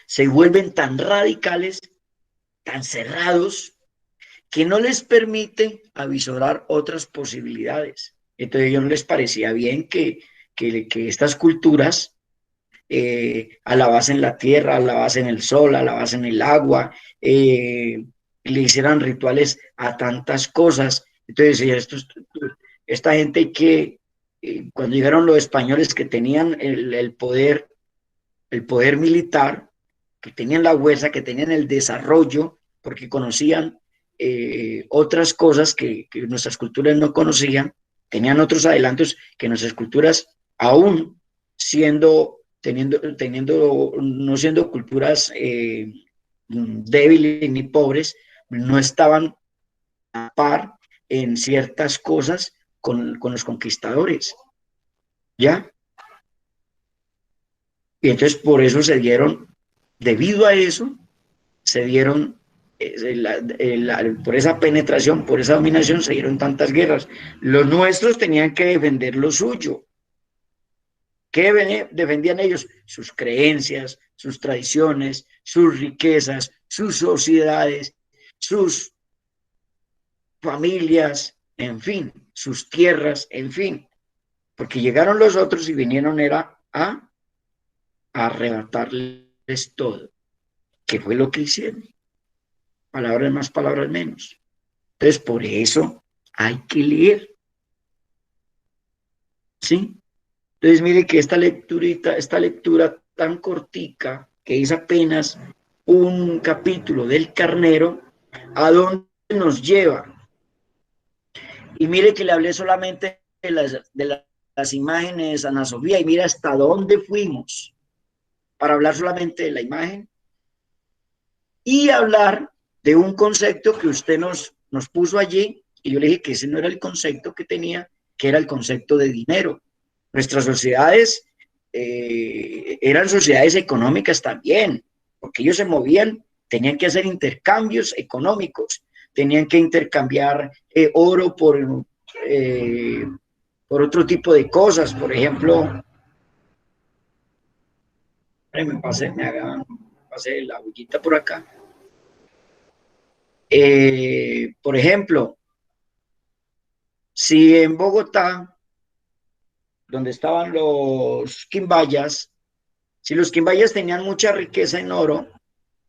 se vuelven tan radicales, tan cerrados, que no les permite avisorar otras posibilidades. Entonces a ellos no les parecía bien que estas culturas alabasen la tierra, alabasen el sol, alabasen el agua, le hicieran rituales a tantas cosas. Entonces esta gente que cuando llegaron los españoles que tenían el poder militar, que tenían la fuerza, que tenían el desarrollo, porque conocían otras cosas que nuestras culturas no conocían, tenían otros adelantos que nuestras culturas, aún no siendo culturas débiles ni pobres, no estaban a par en ciertas cosas con los conquistadores, ¿ya? Y entonces por eso debido a eso, se dieron, por esa penetración, por esa dominación, se dieron tantas guerras. Los nuestros tenían que defender lo suyo. ¿Qué defendían ellos? Sus creencias, sus tradiciones, sus riquezas, sus sociedades, sus familias, en fin, sus tierras, en fin. Porque llegaron los otros y vinieron era a arrebatarle es todo. ¿Qué fue lo que hicieron? Palabras más, palabras menos. Entonces, por eso hay que leer. ¿Sí? Entonces, mire que esta lectura tan cortica, que es apenas un capítulo del carnero, ¿a dónde nos lleva? Y mire que le hablé solamente de las imágenes, Ana Sofía, y mira hasta dónde fuimos para hablar solamente de la imagen y hablar de un concepto que usted nos puso allí, y yo le dije que ese no era el concepto que tenía, que era el concepto de dinero. Nuestras sociedades eran sociedades económicas también, porque ellos se movían, tenían que hacer intercambios económicos, tenían que intercambiar oro por otro tipo de cosas, por ejemplo, me pasé la bullita por acá. Por ejemplo, si en Bogotá, donde estaban los quimbayas, si los quimbayas tenían mucha riqueza en oro,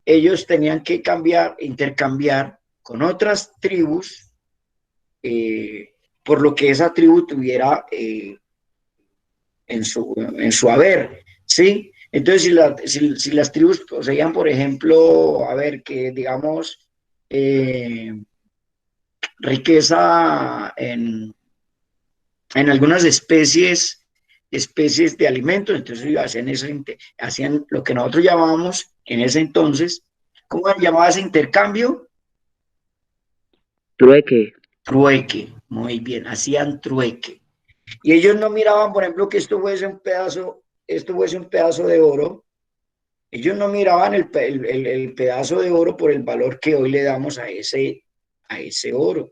ellos tenían que intercambiar con otras tribus, por lo que esa tribu tuviera en su haber, ¿sí? Entonces, si las tribus poseían, por ejemplo, a ver, que digamos, riqueza en algunas especies de alimentos, entonces hacían lo que nosotros llamábamos en ese entonces, ¿cómo se llamaba ese intercambio? Trueque. Trueque, muy bien, hacían trueque. Y ellos no miraban, por ejemplo, que esto fuese un pedazo de oro. Ellos no miraban el pedazo de oro por el valor que hoy le damos a ese oro,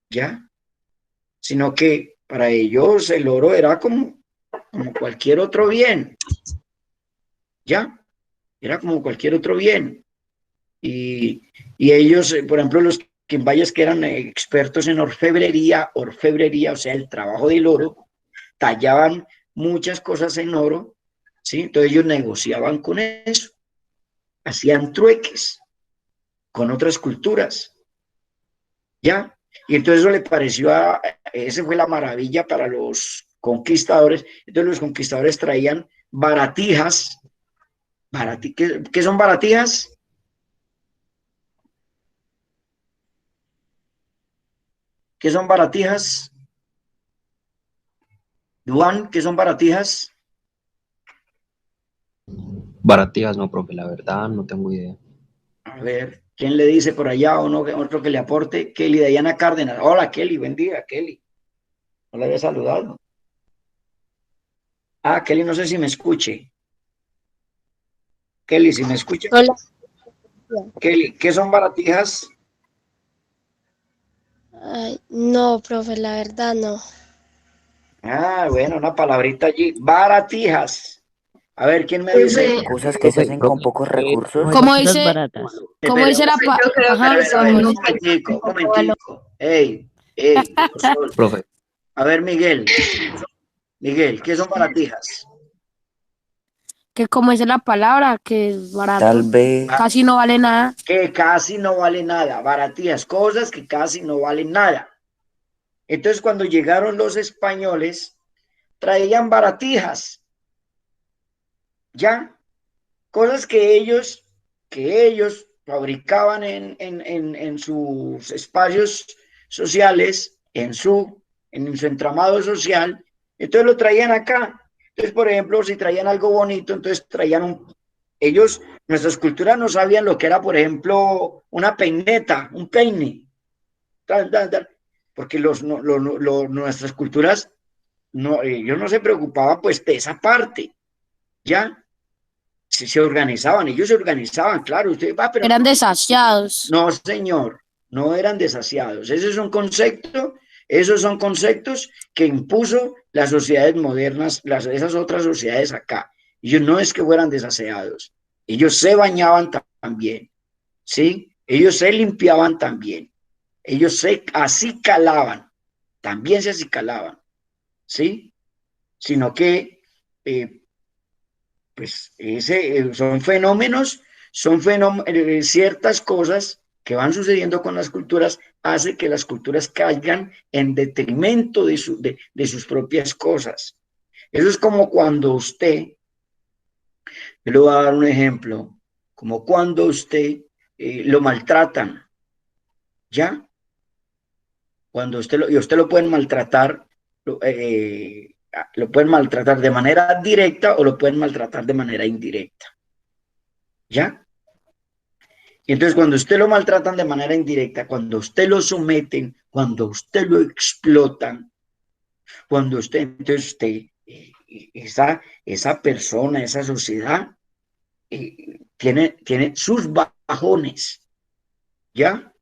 ¿ya? Sino que para ellos el oro era como cualquier otro bien, ¿ya? Era como cualquier otro bien. Y ellos, por ejemplo, los quimbayas que eran expertos en orfebrería, o sea, el trabajo del oro, tallaban muchas cosas en oro, ¿sí? Entonces ellos negociaban con eso, hacían trueques con otras culturas, ¿ya? Y entonces eso le pareció esa fue la maravilla para los conquistadores. Entonces los conquistadores traían baratijas. ¿Qué son baratijas? ¿Qué son baratijas? Duan, ¿qué son baratijas? Baratijas, no, profe, la verdad no tengo idea. A ver, ¿quién le dice por allá o no, otro que le aporte? Kelly Dayana Cárdenas. Hola, Kelly, buen día, Kelly. No la había saludado. Ah, Kelly, no sé si me escuche. Kelly, si me escucha. Hola. Kelly, ¿qué son baratijas? Ay, no, profe, la verdad no. Ah, bueno, una palabrita allí. Baratijas. A ver, ¿quién me dice? Cosas que se hacen con pocos recursos. ¿Cómo Cosas dice? baratas. ¿Cómo Espere, dice la pa? Yo creo Ajá, que son un unos momentico. Ey, Profe, a ver, Miguel, ¿qué son baratijas? que como dice la palabra, que es barato. Tal vez. Casi no vale nada. Que casi no vale nada. Baratijas, cosas que casi no valen nada. Entonces, cuando llegaron los españoles, traían baratijas, ¿ya? Cosas que ellos fabricaban en sus espacios sociales, en su entramado social, entonces lo traían acá. Entonces, por ejemplo, si traían algo bonito, entonces nuestras culturas no sabían lo que era, por ejemplo, una peineta, un peine, porque nuestras culturas, ellos no se preocupaban pues de esa parte, ¿ya? Ellos se organizaban, claro, usted va, pero Eran desasiados. no, señor, no eran desasiados. Esos son conceptos que impuso las sociedades modernas, esas otras sociedades acá. Ellos no es que fueran desaseados, ellos se bañaban también, ¿sí? Ellos se limpiaban también, ellos se acicalaban, también se acicalaban, ¿sí? Sino que pues son fenómenos, ciertas cosas que van sucediendo con las culturas, hace que las culturas caigan en detrimento de sus propias cosas. Eso es como cuando usted, yo le voy a dar un ejemplo, como cuando usted lo maltratan, ¿ya? Cuando usted lo pueden maltratar, lo pueden maltratar de manera directa o lo pueden maltratar de manera indirecta, ¿ya? Y entonces cuando usted lo maltratan de manera indirecta, cuando usted lo someten, cuando usted lo explotan, cuando entonces usted, esa persona, esa sociedad, tiene sus bajones, ¿ya?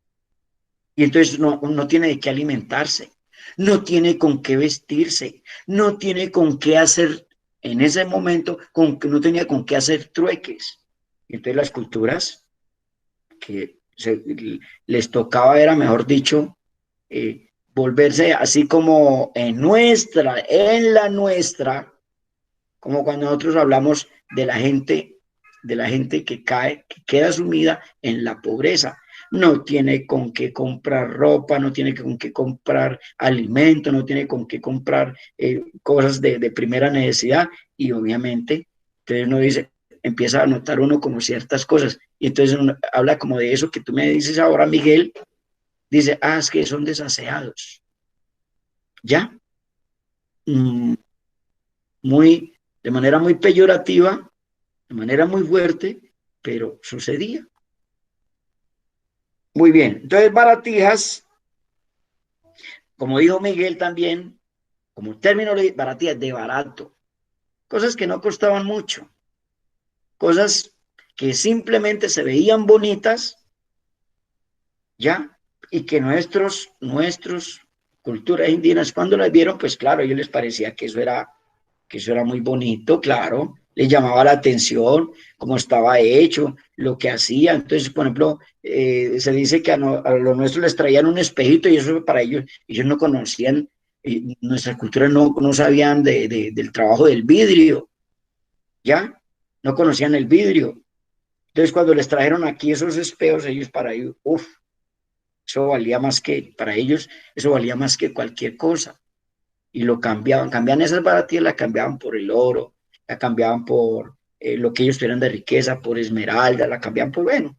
Y entonces no tiene de qué alimentarse, no tiene con qué vestirse, no tiene con qué hacer, en ese momento, no tenía con qué hacer trueques. Y entonces las culturas que les tocaba, era mejor dicho, volverse así como en la nuestra, como cuando nosotros hablamos de la gente que queda sumida en la pobreza. No tiene con qué comprar ropa, no tiene con qué comprar alimento, no tiene con qué comprar cosas de primera necesidad, y obviamente, entonces uno dice, empieza a notar uno como ciertas cosas, y entonces uno habla como de eso que tú me dices ahora, Miguel, dice, es que son desaseados, ¿ya? De manera muy peyorativa, de manera muy fuerte, pero sucedía. Muy bien, entonces baratijas, como dijo Miguel también, como término de baratijas, de barato, cosas que no costaban mucho, cosas que simplemente se veían bonitas, ¿ya? Y que nuestros culturas indígenas, cuando las vieron, pues claro, a ellos les parecía que eso era muy bonito, claro, les llamaba la atención cómo estaba hecho, lo que hacía. Entonces, por ejemplo, se dice que a los nuestros les traían un espejito, y eso para ellos no conocían, nuestra cultura no sabían del trabajo del vidrio, ¿ya? No conocían el vidrio. Entonces, cuando les trajeron aquí esos espejos, para ellos, eso valía más para ellos, eso valía más que cualquier cosa. Y lo cambiaban esas baratillas, la cambiaban por el oro, la cambiaban por lo que ellos tuvieran de riqueza, por esmeralda, la cambiaban por, bueno,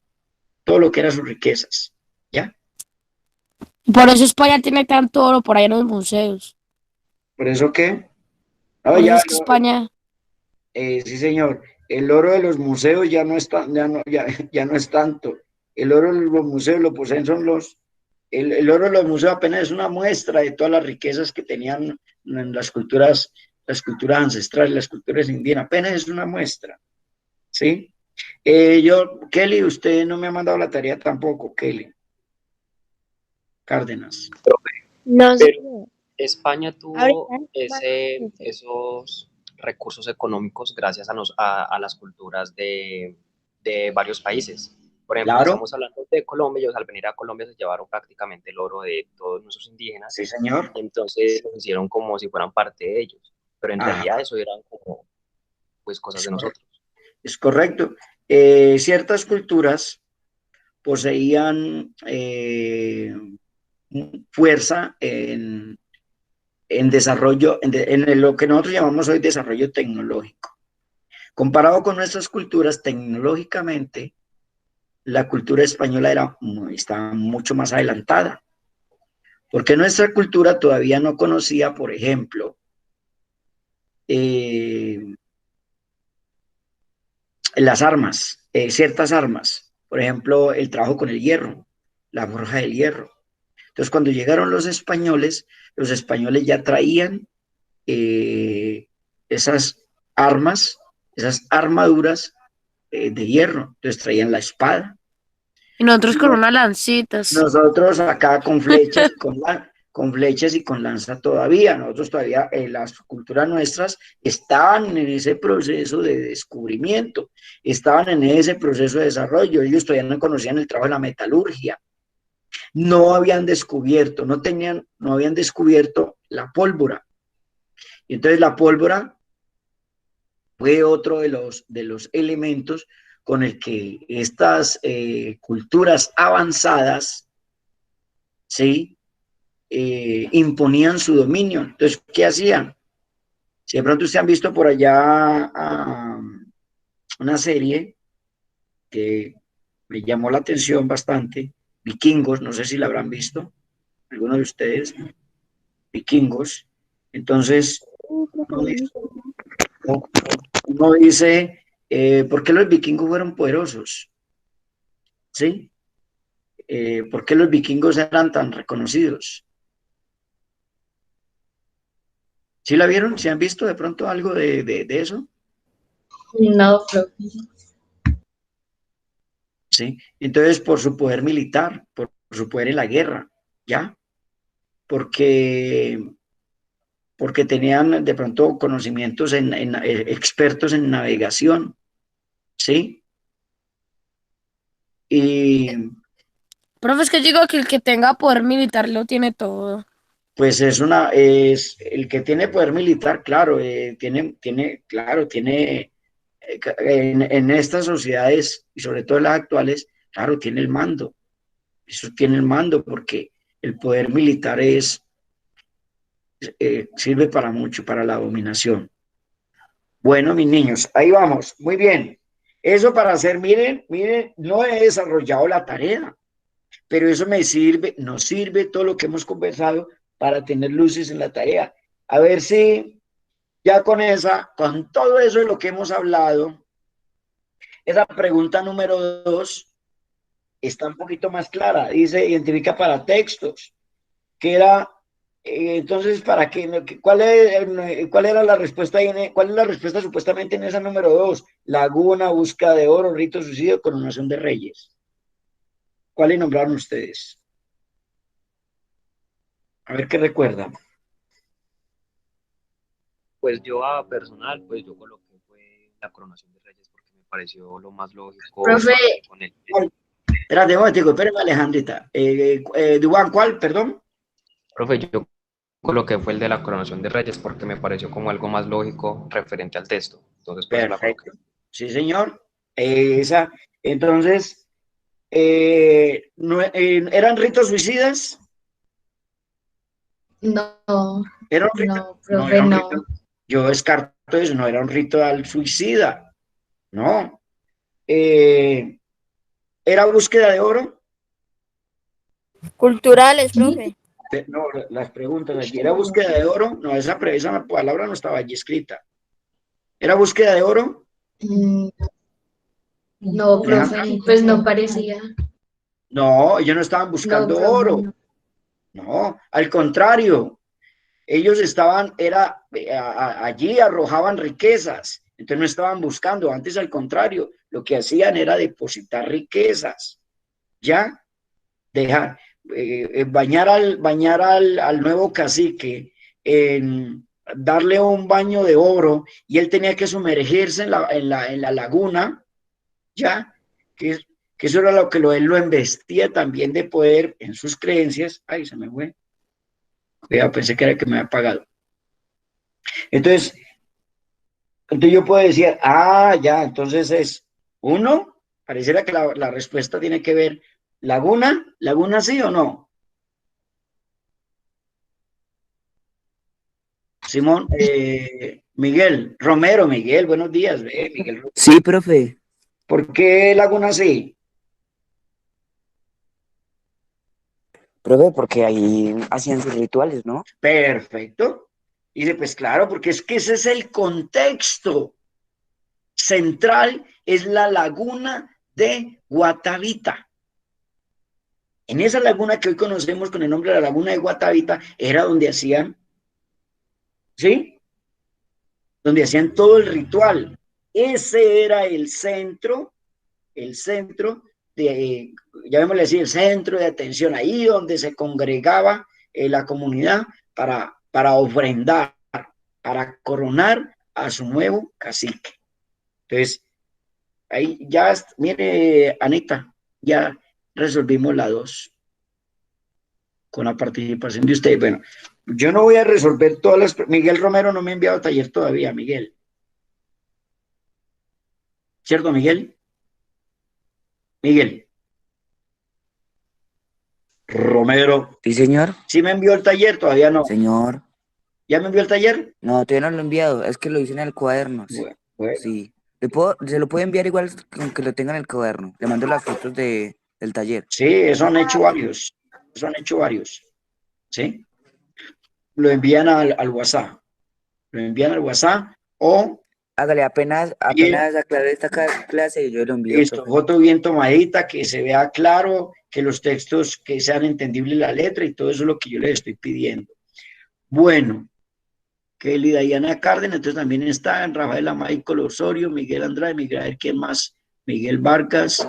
todo lo que eran sus riquezas, ¿ya? Por eso España tiene tanto oro por ahí en los museos. ¿Por eso qué? No, Por eso ya, es que España... sí, señor, el oro de los museos ya no es tanto. El oro de los museos lo poseen el oro de los museos apenas es una muestra de todas las riquezas que tenían en las culturas ancestrales, las culturas indígenas, apenas es una muestra, ¿sí? Kelly, usted no me ha mandado la tarea tampoco, Kelly Cárdenas. No sé. Pero España tuvo Ahorita. esos recursos económicos gracias a las culturas de varios países. Por ejemplo, si Claro, estamos hablando de Colombia, ellos al venir a Colombia se llevaron prácticamente el oro de todos nuestros indígenas, sí, señor. y entonces lo hicieron como si fueran parte de ellos, pero en Ajá, realidad eso eran como pues cosas de nosotros. es correcto. Ciertas culturas poseían fuerza en desarrollo, en lo que nosotros llamamos hoy desarrollo tecnológico. Comparado con nuestras culturas, tecnológicamente, la cultura española estaba mucho más adelantada, porque nuestra cultura todavía no conocía, por ejemplo, las armas, ciertas armas, por ejemplo, el trabajo con el hierro, la forja del hierro. Entonces, cuando llegaron los españoles ya traían esas armas, esas armaduras de hierro. Entonces traían la espada. Y nosotros con unas lancitas. Nosotros acá con flechas, con flechas y con lanza todavía. Nosotros todavía, las culturas nuestras estaban en ese proceso de descubrimiento, estaban en ese proceso de desarrollo. Ellos todavía no conocían el trabajo de la metalurgia. No habían descubierto, no habían descubierto la pólvora. Y entonces la pólvora fue otro de los elementos con el que estas culturas avanzadas, ¿sí? Imponían su dominio. Entonces, ¿qué hacían? Si de pronto ustedes han visto por allá una serie que me llamó la atención bastante, Vikingos, no sé si la habrán visto, alguno de ustedes, Vikingos. Entonces, uno dice ¿por qué los vikingos fueron poderosos? ¿Sí? ¿Por qué los vikingos eran tan reconocidos? ¿Sí la vieron? ¿Sí han visto de pronto algo de eso? No, profe. ¿Sí? Entonces, por su poder militar, por su poder en la guerra, ¿ya? Porque tenían de pronto conocimientos expertos en navegación, ¿sí? Y Profe, es que digo que el que tenga poder militar lo tiene todo. pues es el que tiene poder militar, claro, tiene, en estas sociedades, y sobre todo en las actuales, claro, tiene el mando, eso tiene el mando, porque el poder militar sirve para mucho, para la dominación. Bueno, mis niños, ahí vamos, muy bien. Eso para hacer, miren, no he desarrollado la tarea, pero eso nos sirve todo lo que hemos conversado para tener luces en la tarea. A ver si ya con todo eso de lo que hemos hablado, esa pregunta número 2 está un poquito más clara. Dice, identifica para textos, que era, entonces, ¿para qué? ¿Cuál era la respuesta? ¿Cuál es la respuesta supuestamente en esa número 2? Laguna, búsqueda de oro, rito suicidio, coronación de reyes. ¿Cuáles nombraron ustedes? A ver qué recuerdan. Pues yo a personal, pues yo coloqué fue la coronación de reyes porque me pareció lo más lógico Profe, con el... Espérate un momentico, espérame, Alejandrita. Duván, ¿cuál? Perdón. Profe, yo coloqué fue el de la coronación de reyes porque me pareció como algo más lógico referente al texto. Entonces, por eso la coloqué. Perfecto. Sí, señor. Entonces, ¿eran ritos suicidas? no, ¿Era un rito? no, No, profe, era un no. rito. Yo descarto eso, no era un ritual suicida. No. ¿Era búsqueda de oro? Culturales, profe. No, las preguntas aquí. ¿Era búsqueda de oro? No, esa palabra no estaba allí escrita. ¿Era búsqueda de oro? Mm, No, Alejandra. profe, pues no parecía. No, ellos no estaban No, buscando profe, oro. no. No, al contrario. Ellos allí arrojaban riquezas, entonces no estaban buscando, antes al contrario, lo que hacían era depositar riquezas, ¿ya? Dejar, bañar al nuevo cacique, en darle un baño de oro, y él tenía que sumergirse en la laguna, ¿ya? Que, que eso era lo que él lo embestía también de poder en sus creencias. Ay, se me fue. Cuidado, pensé que era que me había apagado. Entonces yo puedo decir, ya, entonces es uno, pareciera que la respuesta tiene que ver, laguna sí o no. Simón, Miguel, Romero, Miguel, buenos días, Miguel. Sí, profe. ¿Por qué laguna sí? Profe, porque ahí hacían sus rituales, ¿no? Perfecto. Y dice, pues claro, porque es que ese es el contexto central, es la laguna de Guatavita. En esa laguna que hoy conocemos con el nombre de la laguna de Guatavita, era donde hacían, ¿sí? Donde hacían todo el ritual. Ese era el centro de, llamémosle así, el centro de atención, ahí donde se congregaba la comunidad para ofrendar, para coronar a su nuevo cacique. Entonces, ahí ya, mire, Anita, ya resolvimos la 2 con la participación de usted. Bueno, yo no voy a resolver todas las... Miguel Romero no me ha enviado taller todavía, Miguel. ¿Cierto, Miguel? Miguel. Romero. Sí, señor. ¿Sí me envió el taller? Todavía no. Señor. ¿Ya me envió el taller? No, todavía no lo he enviado. Es que lo hice en el cuaderno. Bueno. Sí. Se lo puedo enviar igual aunque lo tenga en el cuaderno. Le mando las fotos del taller. Sí, eso han hecho varios. Eso han hecho varios. ¿Sí? Lo envían al WhatsApp. Lo envían al WhatsApp o... Hágale, apenas aclaré esta clase y yo lo envío, Listo, profe. foto bien tomadita, que se vea claro, que los textos, que sean entendibles la letra y todo eso es lo que yo les estoy pidiendo. Bueno, Kelly Dayana Cárdenas, entonces también está Rafaela Michael Osorio, Miguel Andrade, Miguel, a ver quién más, Miguel Vargas.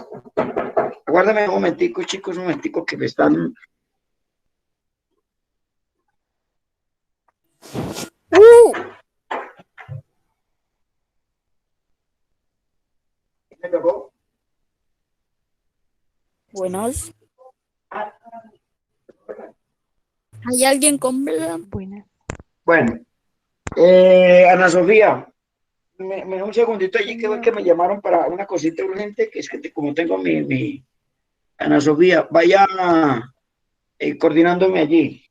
Aguárdame un momentico, chicos, un momentico que me están... ¿Me tocó? Buenas. ¿Hay alguien con bla? Buenas. Bueno, Ana Sofía, me da un segundito allí que, que me llamaron para una cosita urgente, que es que como tengo mi Ana Sofía, vaya coordinándome allí,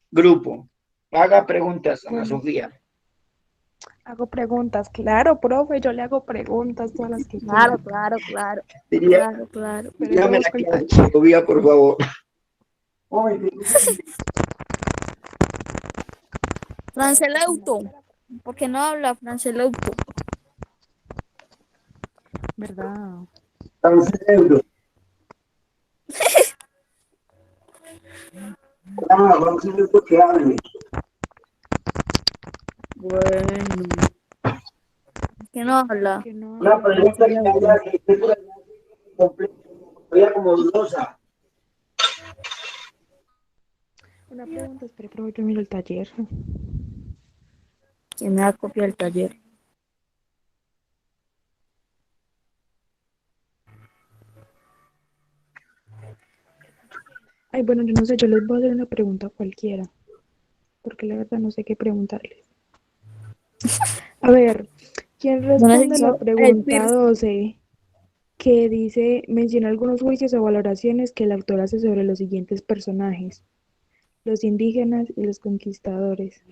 grupo, haga preguntas, Ana Bueno. Sofía. Hago preguntas, claro, profe, yo le hago preguntas todas las que Claro, quieran. claro. Diría, Claro. Pero yo dígame la busco el clase, taller. Sofía, por favor. Francelauto. ¿Por qué no habla Francelauto? ¿Verdad? Tan cerebro. Vamos a ver por qué hable. Bueno. ¿Por qué no habla? Que no Una habla pregunta que Francelauto. haya que esté por allá completa, como dudosa. Una pregunta, espere, profe, yo miro el taller. ¿Quién me da copia del taller? Ay, bueno, yo no sé, yo les voy a hacer una pregunta cualquiera, porque la verdad no sé qué preguntarles. A ver, ¿quién responde la pregunta 12? Que dice, menciona algunos juicios o valoraciones que el autor hace sobre los siguientes personajes, los indígenas y los conquistadores.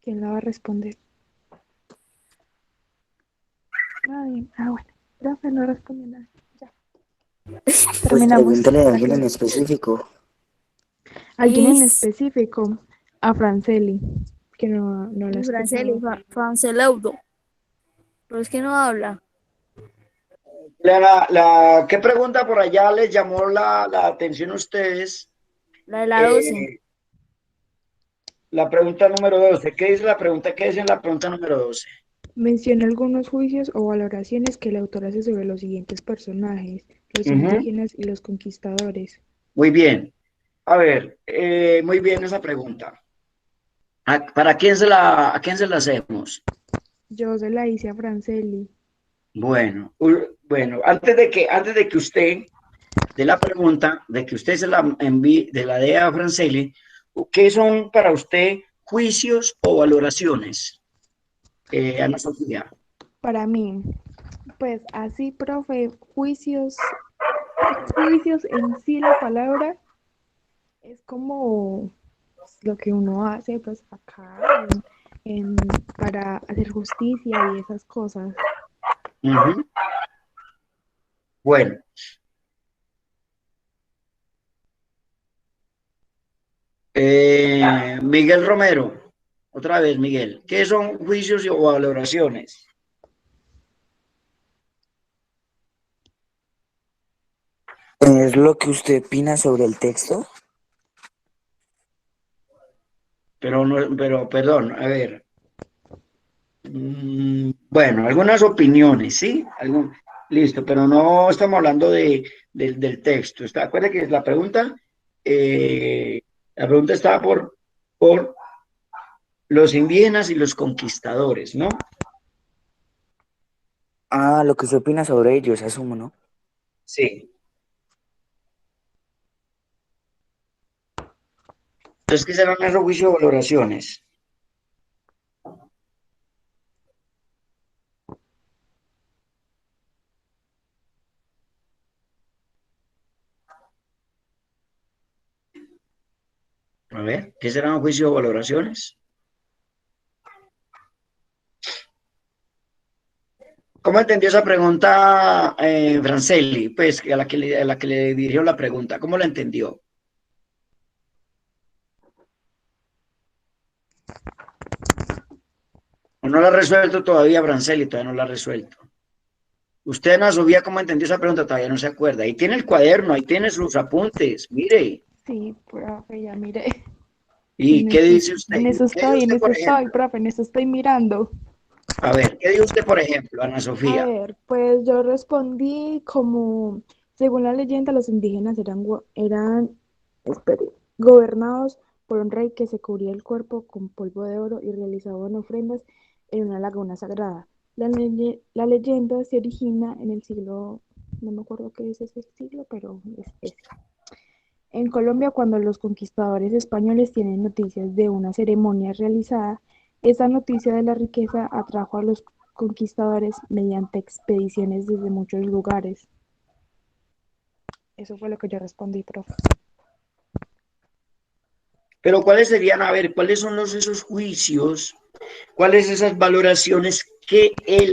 ¿Quién la va a responder? Nadie. Ah, bueno, profe, no responde nada. Ya. Pues Terminamos pregúntale a la alguien en clase. específico. Alguien en específico, a Franceli, que no la he escuchado. Francelauto. Pero es que no habla. ¿Qué pregunta por allá les llamó la atención a ustedes? La de la 12. La pregunta número 12. ¿Qué dice la pregunta? ¿Qué dice en la pregunta número 12? Menciona algunos juicios o valoraciones que el autor hace sobre los siguientes personajes, los indígenas y los conquistadores. Muy bien. A ver, muy bien esa pregunta. ¿A quién se la hacemos? Yo se la hice a Franceli. Bueno, antes de que usted de la pregunta, de que usted se la envíe, de la dé a Franceli, ¿qué son para usted juicios o valoraciones, Ana Sofía? Para mí, pues así, profe, juicios en sí la palabra es como lo que uno hace pues acá para hacer justicia y esas cosas. Bueno. Miguel Romero, otra vez Miguel, ¿qué son juicios o valoraciones? ¿Es lo que usted opina sobre el texto? Pero, perdón, a ver. Bueno, algunas opiniones, ¿sí? Listo, pero no estamos hablando del texto. Acuérdate que la pregunta estaba por los indígenas y los conquistadores, ¿no? Ah, lo que usted opina sobre ellos, asumo, ¿no? Sí. Entonces, ¿qué serán esos juicios o valoraciones? A ver, ¿qué serán juicios o valoraciones? ¿Cómo entendió esa pregunta, Franceli? Pues a la que le dirigió la pregunta, ¿cómo la entendió? ¿O no la ha resuelto todavía, Franceli? Todavía no la ha resuelto. Usted, Ana Sofía, ¿cómo entendió esa pregunta? Todavía no se acuerda. Ahí tiene el cuaderno, ahí tiene sus apuntes, mire. Sí, profe, ya mire. ¿Y qué dice usted? En eso ¿Qué dice estoy, usted, por ejemplo? profe, en eso estoy mirando. A ver, ¿qué dice usted, por ejemplo, Ana A Sofía? ver, pues yo respondí como, según la leyenda, los indígenas espere, gobernados por un rey que se cubría el cuerpo con polvo de oro y realizaban ofrendas en una laguna sagrada. La leyenda se origina en el siglo, no me acuerdo qué es ese siglo, pero es ese. En Colombia, cuando los conquistadores españoles tienen noticias de una ceremonia realizada, esa noticia de la riqueza atrajo a los conquistadores mediante expediciones desde muchos lugares. Eso fue lo que yo respondí, profe. Pero ¿cuáles serían, a ver, cuáles son esos juicios, cuáles esas valoraciones que ¿cuál es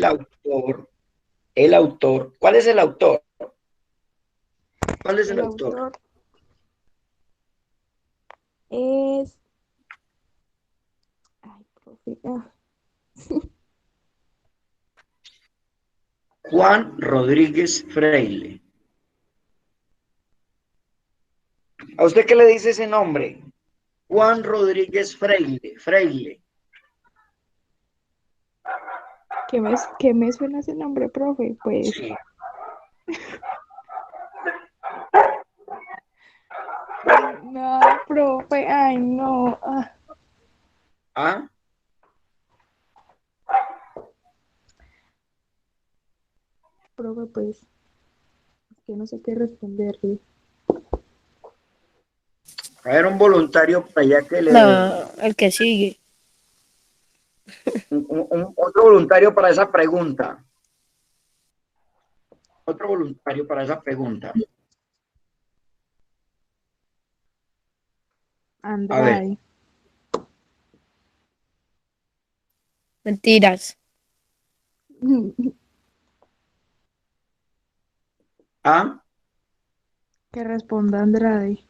el autor? ¿Cuál es el El autor? autor es... Ay, profe. Juan Rodríguez Freile. ¿A usted qué le dice ese nombre? Juan Rodríguez Freile. Freile. ¿Qué me suena ese nombre, profe? Pues... Sí. No, profe, ay, no. ¿Ah? Profe, pues, es que no sé qué responderle. A ver, un voluntario para allá que le... No, el que sigue. Otro voluntario para esa pregunta. Otro voluntario para esa pregunta. A ver. Andrade. Mentiras. ¿Ah? Que responda Andrade.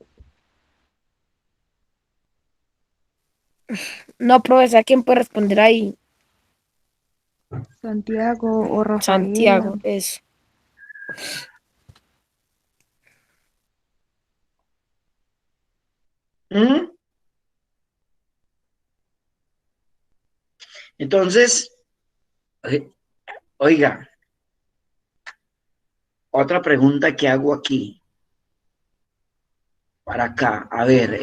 No, profesor, ¿quién puede responder ahí? Santiago o Rafaela. Santiago, eso. ¿Mm? Entonces, oiga, otra pregunta que hago aquí. Para acá, a ver,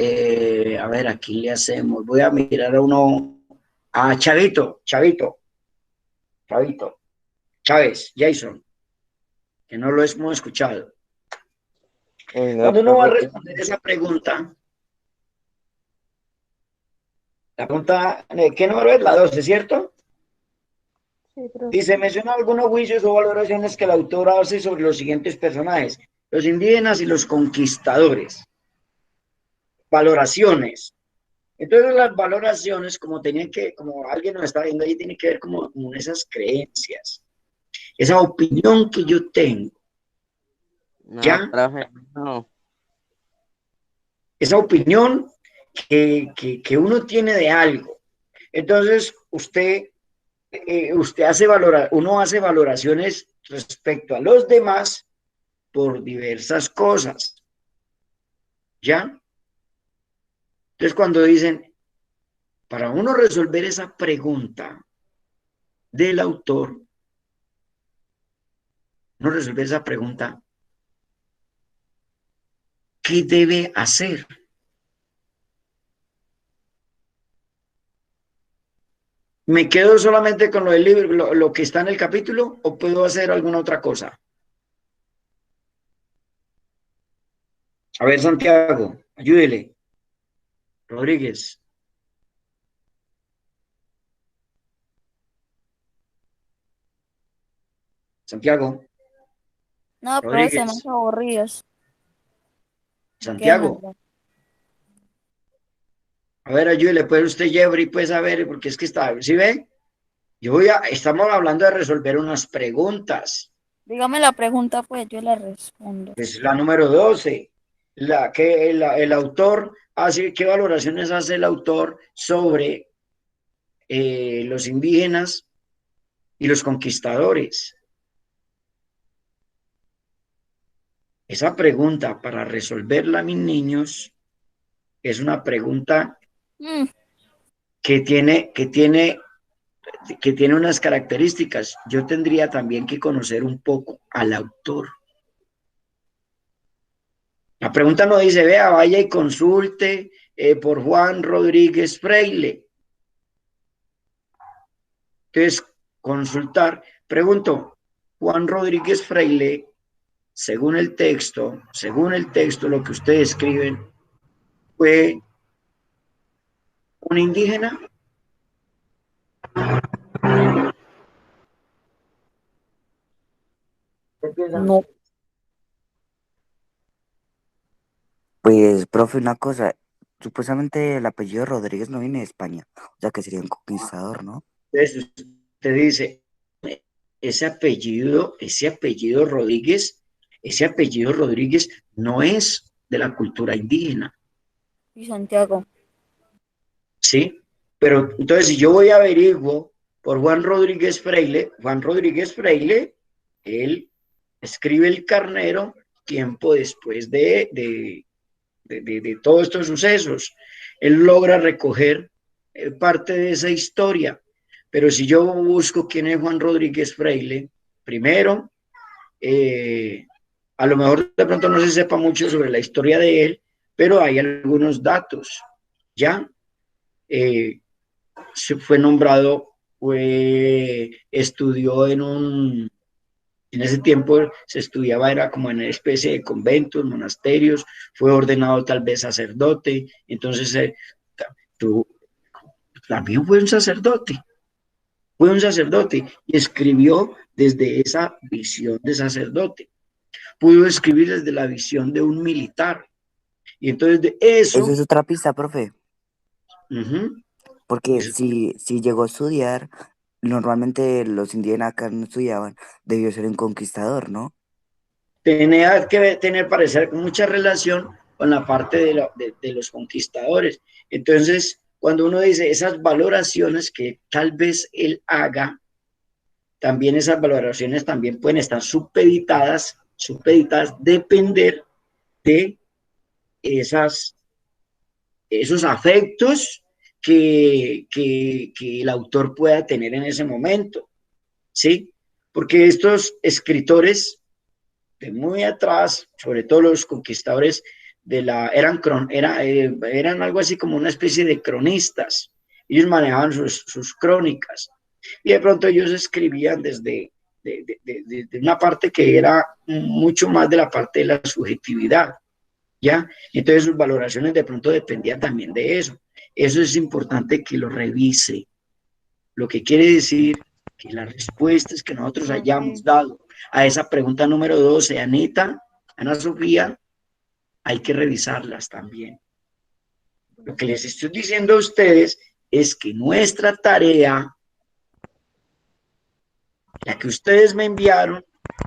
aquí le hacemos. Voy a mirar a uno, a Chavito, Chávez, Jason, que no lo hemos escuchado. Cuando uno va a responder esa pregunta, la pregunta, ¿qué número es? La 12, ¿cierto? Sí, profe. Dice, menciona algunos juicios o valoraciones que el autor hace sobre los siguientes personajes, los indígenas y los conquistadores. Valoraciones. Entonces las valoraciones, como alguien nos está viendo ahí, tiene que ver como esas creencias, esa opinión que yo tengo. No, ¿Ya? profe, no. Esa opinión que uno tiene de algo. Entonces, uno hace valoraciones respecto a los demás por diversas cosas. ¿Ya? Entonces, cuando dicen, para uno resolver esa pregunta del autor, uno resuelve esa pregunta, ¿qué debe hacer? ¿Me quedo solamente con lo del libro, lo que está en el capítulo, o puedo hacer alguna otra cosa? A ver, Santiago, ayúdele. Rodríguez. Santiago. No, pero se más Rodríguez. aburridos. Santiago. A ver, ayúdele, pues usted, Jeffrey, pues a ver, porque es que está, ¿sí ve? Estamos hablando de resolver unas preguntas. Dígame la pregunta, pues yo la respondo. Es la número 12. La que el autor hace, ¿qué valoraciones hace el autor sobre los indígenas y los conquistadores? Esa pregunta, para resolverla, mis niños, es una pregunta que tiene unas características. Yo tendría también que conocer un poco al autor. La pregunta no dice, vea, vaya y consulte por Juan Rodríguez Freile. Entonces, consultar. Pregunto, Juan Rodríguez Freile, según el texto, lo que ustedes escriben, ¿fue un indígena? No. Pues, profe, una cosa, supuestamente el apellido Rodríguez no viene de España, o sea que sería un conquistador, ¿no? Entonces, usted dice, ese apellido Rodríguez no es de la cultura indígena. Y Santiago. ¿Sí? Pero entonces, si yo voy a averiguo por Juan Rodríguez Freile, él escribe El Carnero tiempo después de todos estos sucesos. Él logra recoger parte de esa historia. Pero si yo busco quién es Juan Rodríguez Freile, primero, a lo mejor de pronto no se sepa mucho sobre la historia de él, pero hay algunos datos, ¿ya? Se fue nombrado, estudió en ese tiempo se estudiaba, era como en una especie de conventos, monasterios, fue ordenado tal vez sacerdote, entonces también fue un sacerdote y escribió desde esa visión de sacerdote, pudo escribir desde la visión de un militar, y entonces de eso... Eso es otra pista, profe. Porque si llegó a estudiar, normalmente los indígenas acá no estudiaban, debió ser un conquistador, ¿no? Tenía que tener, parecer, mucha relación con la parte de los conquistadores. Entonces, cuando uno dice esas valoraciones que tal vez él haga, también esas valoraciones también pueden estar supeditadas, depender de esos afectos que el autor pueda tener en ese momento, ¿sí? Porque estos escritores de muy atrás, sobre todo los conquistadores eran algo así como una especie de cronistas. Ellos manejaban sus crónicas y de pronto ellos escribían desde de una parte que era mucho más de la parte de la subjetividad, ¿ya? Entonces sus valoraciones de pronto dependían también de eso. Eso es importante que lo revise. Lo que quiere decir que las respuestas que nosotros hayamos dado a esa pregunta número 12, Ana Sofía, hay que revisarlas también. Lo que les estoy diciendo a ustedes es que nuestra tarea, la que ustedes me enviaron,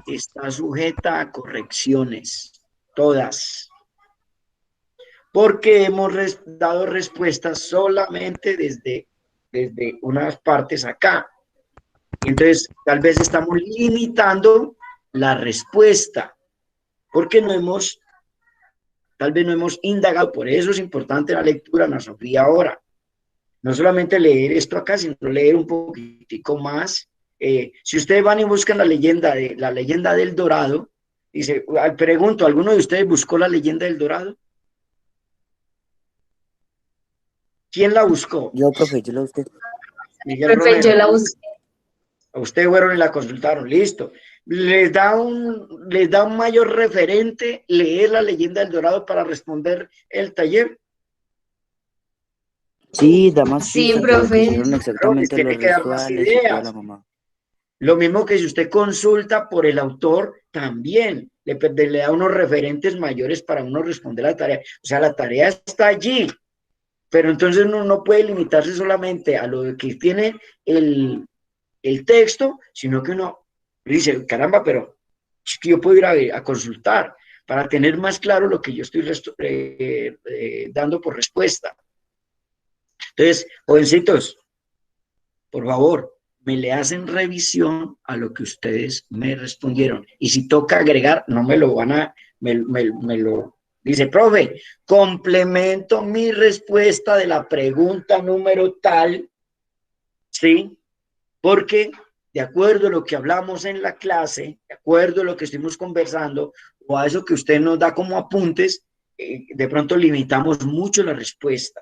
está sujeta a correcciones, todas, porque hemos dado respuestas solamente desde unas partes acá. Entonces, tal vez estamos limitando la respuesta, porque tal vez no hemos indagado. Por eso es importante la lectura, Ana Sofía, ahora. No solamente leer esto acá, sino leer un poquitico más. Si ustedes van y buscan la leyenda del Dorado, dice, pregunto, ¿alguno de ustedes buscó la leyenda del Dorado? ¿Quién la buscó? Yo, profe, yo la busqué. Miguel Romero. Yo la busqué. A ustedes fueron y la consultaron, listo. Les da un mayor referente leer la leyenda del Dorado para responder el taller. Sí, da más Sí, pistas, profe. pusieron exactamente Tiene los que dar más rituales y toda ideas. la mamá. Lo mismo que si usted consulta por el autor, también le da unos referentes mayores para uno responder la tarea. O sea, la tarea está allí. Pero entonces uno no puede limitarse solamente a lo que tiene el texto, sino que uno dice, caramba, pero es que yo puedo ir a consultar para tener más claro lo que yo estoy dando por respuesta. Entonces, jovencitos, por favor, me le hacen revisión a lo que ustedes me respondieron. Y si toca agregar, no me lo van a, me lo dice, profe, complemento mi respuesta de la pregunta número tal, ¿sí? Porque de acuerdo a lo que hablamos en la clase, de acuerdo a lo que estuvimos conversando, o a eso que usted nos da como apuntes, de pronto limitamos mucho la respuesta.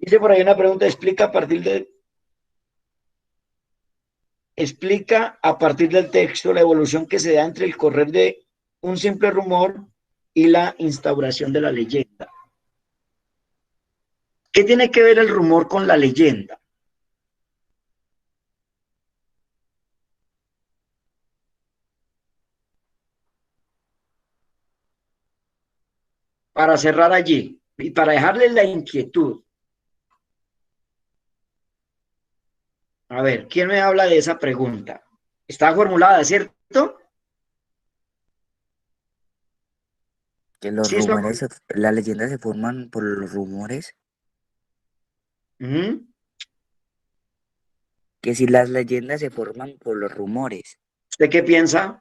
Dice por ahí una pregunta, explica a partir del texto la evolución que se da entre el correr de un simple rumor y la instauración de la leyenda. ¿Qué tiene que ver el rumor con la leyenda? Para cerrar allí y para dejarles la inquietud. A ver, ¿quién me habla de esa pregunta? Está formulada, ¿cierto? Que los Sí, rumores, las leyendas se forman por los rumores. Que si las leyendas se forman por los rumores. ¿Usted qué piensa?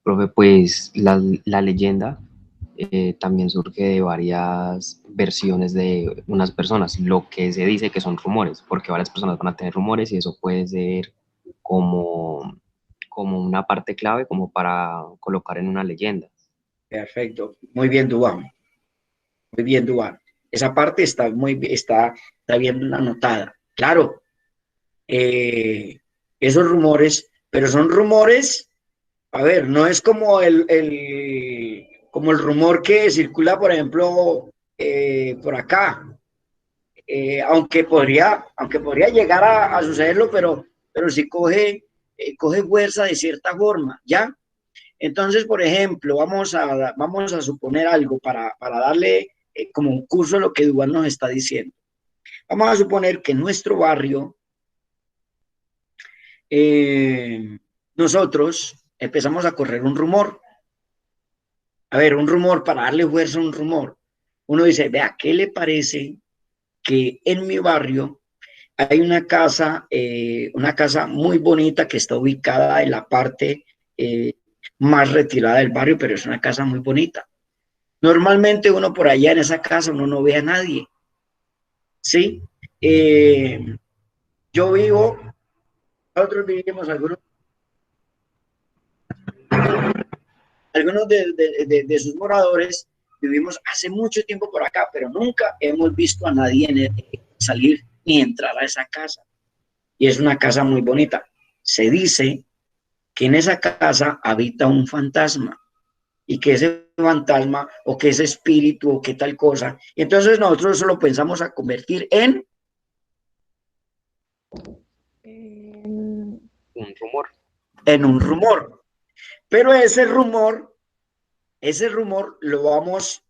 Profe, pues la leyenda también surge de varias versiones de unas personas, lo que se dice que son rumores, porque varias personas van a tener rumores y eso puede ser como, como una parte clave como para colocar en una leyenda. Perfecto. Muy bien, Dubán. Muy bien, Dubán. Esa parte está está bien anotada. Claro, esos rumores, pero son rumores, a ver, no es como como el rumor que circula, por ejemplo, por acá, aunque podría llegar a sucederlo, pero sí coge fuerza de cierta forma, ¿ya? Entonces, por ejemplo, vamos a suponer algo para darle como un curso a lo que Dubán nos está diciendo. Vamos a suponer que en nuestro barrio nosotros empezamos a correr un rumor. A ver, un rumor, para darle fuerza a un rumor. Uno dice, vea, ¿qué le parece que en mi barrio hay una casa muy bonita que está ubicada en la parte más retirada del barrio, pero es una casa muy bonita? Normalmente uno por allá en esa casa, uno no ve a nadie, ¿sí? Yo vivo, nosotros vivimos algunos de sus moradores, vivimos hace mucho tiempo por acá, pero nunca hemos visto a nadie salir ni entrar a esa casa. Y es una casa muy bonita. Se dice que en esa casa habita un fantasma y que ese fantasma o que ese espíritu o que tal cosa. Y entonces nosotros eso lo pensamos a convertir en un rumor. En un rumor. Pero ese rumor lo vamos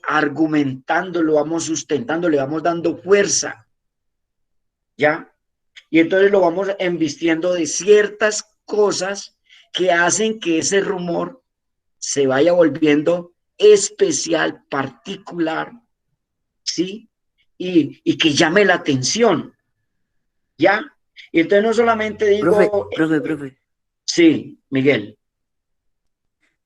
argumentando, lo vamos sustentando, le vamos dando fuerza, ¿ya? Y entonces lo vamos embistiendo de ciertas cosas que hacen que ese rumor se vaya volviendo especial, particular, ¿sí? Y que llame la atención, ¿ya? Y entonces no solamente digo... Profe. Sí, Miguel.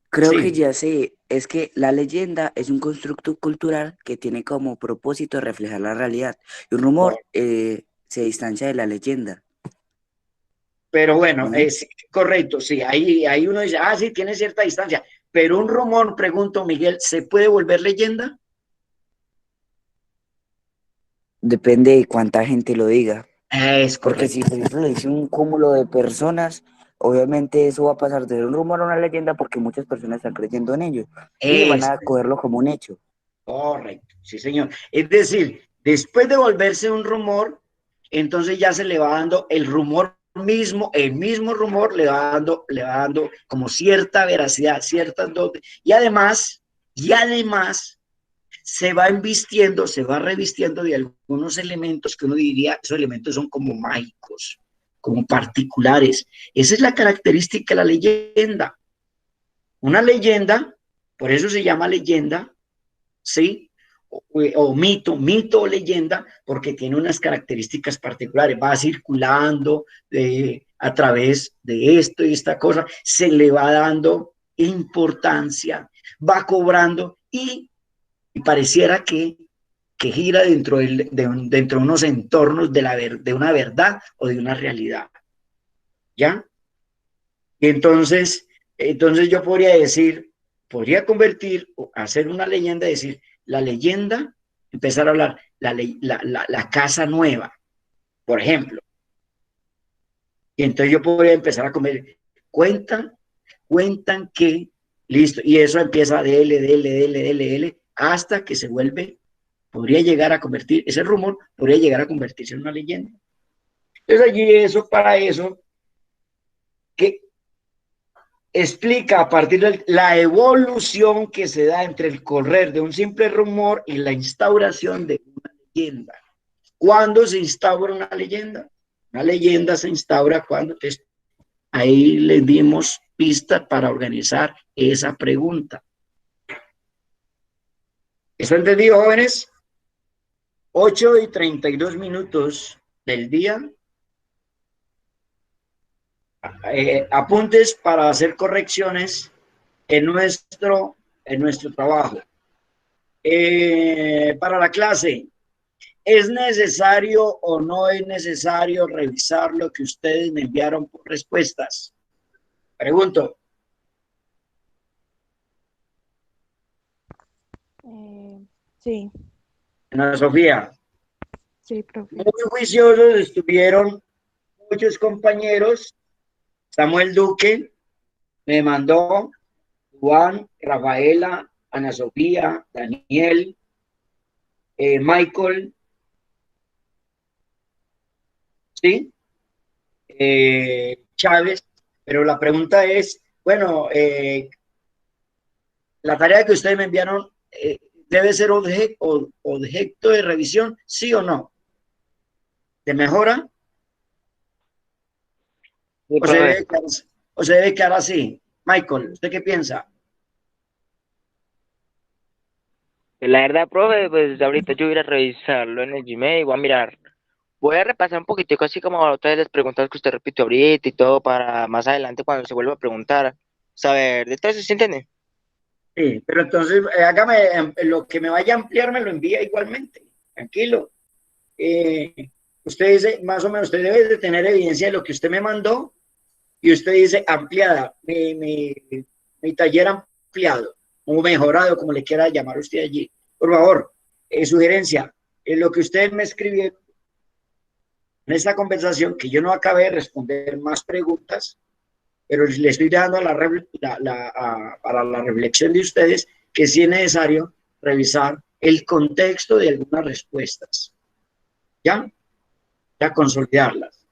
Creo que Sí. ya sé, es que la leyenda es un constructo cultural que tiene como propósito reflejar la realidad. Y un rumor se distancia de la leyenda. Pero bueno, ¿No? es correcto, sí, ahí uno dice, sí, tiene cierta distancia, pero un rumor, pregunto, Miguel, ¿se puede volver leyenda? Depende de cuánta gente lo diga. Es Porque correcto. si, por ejemplo, lo dice un cúmulo de personas, obviamente eso va a pasar de ser un rumor a una leyenda porque muchas personas están creyendo en ello y van a cogerlo como un hecho. Correcto, sí, señor. Es decir, después de volverse un rumor, entonces ya se le va dando el rumor el mismo rumor le va dando como cierta veracidad, ciertas dotes, y además se va revistiendo de algunos elementos que uno diría, esos elementos son como mágicos, como particulares. Esa es la característica de la leyenda. Una leyenda, por eso se llama leyenda, ¿sí? O mito o leyenda, porque tiene unas características particulares, va circulando a través de esto y esta cosa, se le va dando importancia, va cobrando y pareciera que gira dentro de unos entornos de una verdad o de una realidad, ¿ya? Y entonces yo podría convertir, hacer una leyenda, decir, la leyenda, empezar a hablar, la casa nueva, por ejemplo. Y entonces yo podría empezar a comer, cuentan que, listo, y eso empieza de L, hasta que se vuelve, ese rumor podría llegar a convertirse en una leyenda. Entonces allí para eso, que explica a partir de la evolución que se da entre el correr de un simple rumor y la instauración de una leyenda. ¿Cuándo se instaura una leyenda? Una leyenda se instaura cuando, ahí les dimos pistas para organizar esa pregunta. ¿Está entendido, jóvenes? 8:32 del día. Apuntes para hacer correcciones en nuestro trabajo. Para la clase, ¿es necesario o no es necesario revisar lo que ustedes me enviaron por respuestas? Pregunto. Sí. Ana Sofía. Sí, profe. Muy juiciosos estuvieron muchos compañeros. Samuel Duque me mandó, Juan, Rafaela, Ana Sofía, Daniel, Michael, ¿sí? Chávez, pero la pregunta es, bueno, la tarea que ustedes me enviaron debe ser objeto de revisión, ¿sí o no? ¿De mejora? ¿O se debe quedar así? Michael, ¿usted qué piensa? La verdad, profe, pues ahorita yo voy a ir a revisarlo en el Gmail, voy a repasar un poquitico así como todas las preguntas que usted repitió ahorita y todo para más adelante cuando se vuelva a preguntar, saber de todo eso, ¿se entiende? Sí, pero entonces hágame lo que me vaya a ampliar, me lo envía igualmente, tranquilo. Usted dice, más o menos, usted debe de tener evidencia de lo que usted me mandó y usted dice ampliada, mi taller ampliado o mejorado, como le quiera llamar usted allí. Por favor, sugerencia, lo que usted me escribió en esta conversación, que yo no acabé de responder más preguntas, pero le estoy dando para la reflexión de ustedes que sí es necesario revisar el contexto de algunas respuestas. ¿Ya? Ya consolidarlas.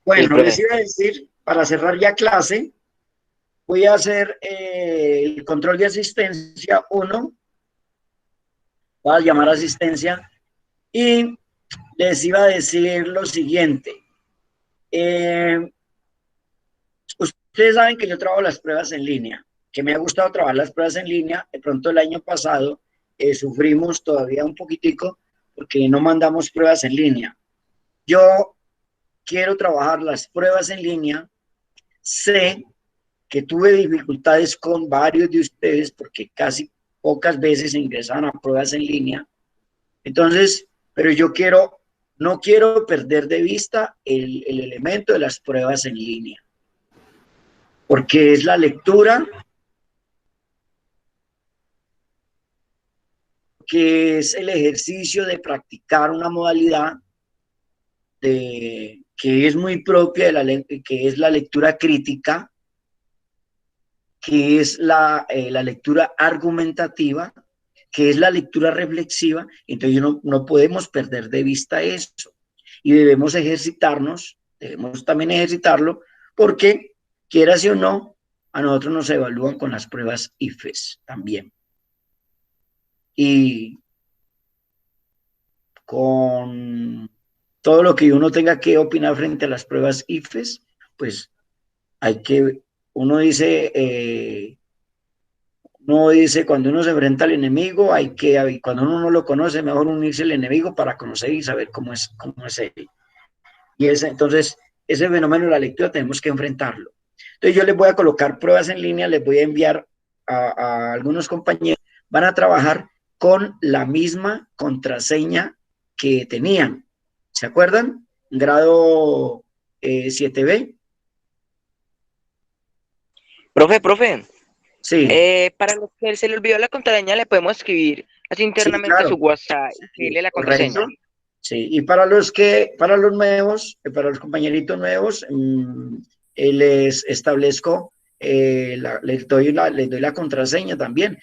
Bueno, les iba a decir, para cerrar ya clase, voy a hacer el control de asistencia 1. Voy a llamar asistencia y les iba a decir lo siguiente. Ustedes saben que yo trabajo las pruebas en línea, que me ha gustado trabajar las pruebas en línea. De pronto el año pasado sufrimos todavía un poquitico porque no mandamos pruebas en línea. Yo quiero trabajar las pruebas en línea. Sé que tuve dificultades con varios de ustedes porque casi pocas veces ingresaban a pruebas en línea. Entonces, pero yo no quiero perder de vista el elemento de las pruebas en línea, porque es la lectura, que es el ejercicio de practicar una modalidad que es muy propia que es la lectura crítica, que es la lectura argumentativa, que es la lectura reflexiva. Entonces no podemos perder de vista eso y debemos ejercitarnos debemos también ejercitarlo, porque, quieras o no, a nosotros nos evalúan con las pruebas IFES también. Y con todo lo que uno tenga que opinar frente a las pruebas IFES, pues uno dice, cuando uno se enfrenta al enemigo, cuando uno no lo conoce, mejor unirse al enemigo para conocer y saber cómo es él. Y entonces, ese fenómeno de la lectura tenemos que enfrentarlo. Entonces, yo les voy a colocar pruebas en línea, les voy a enviar a algunos compañeros, van a trabajar con la misma contraseña que tenían. ¿Se acuerdan? Grado 7B. Profe. Sí. Para los que se le olvidó la contraseña, le podemos escribir así internamente, sí, claro, su WhatsApp y leerle la contraseña. Correcto. Sí, y para los nuevos, para los compañeritos nuevos, les establezco, les doy la contraseña también.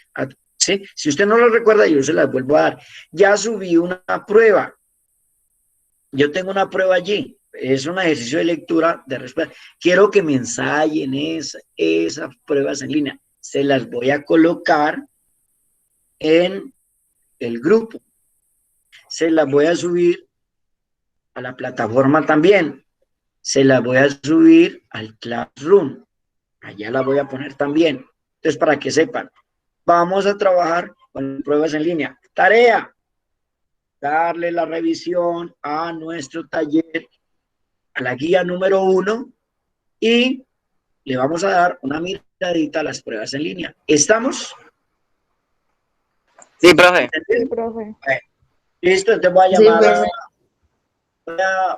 ¿Sí? Si usted no lo recuerda, yo se las vuelvo a dar. Ya subí una prueba. Yo tengo una prueba allí. Es un ejercicio de lectura, de respuesta. Quiero que me ensayen esas pruebas en línea. Se las voy a colocar en el grupo. Se las voy a subir a la plataforma también. Se las voy a subir al Classroom. Allá la voy a poner también. Entonces, para que sepan, vamos a trabajar con pruebas en línea. Tarea: darle la revisión a nuestro taller, a la guía número 1, y le vamos a dar una miradita a las pruebas en línea. ¿Estamos? Sí, profe. Sí, profe. Listo, entonces voy a llamar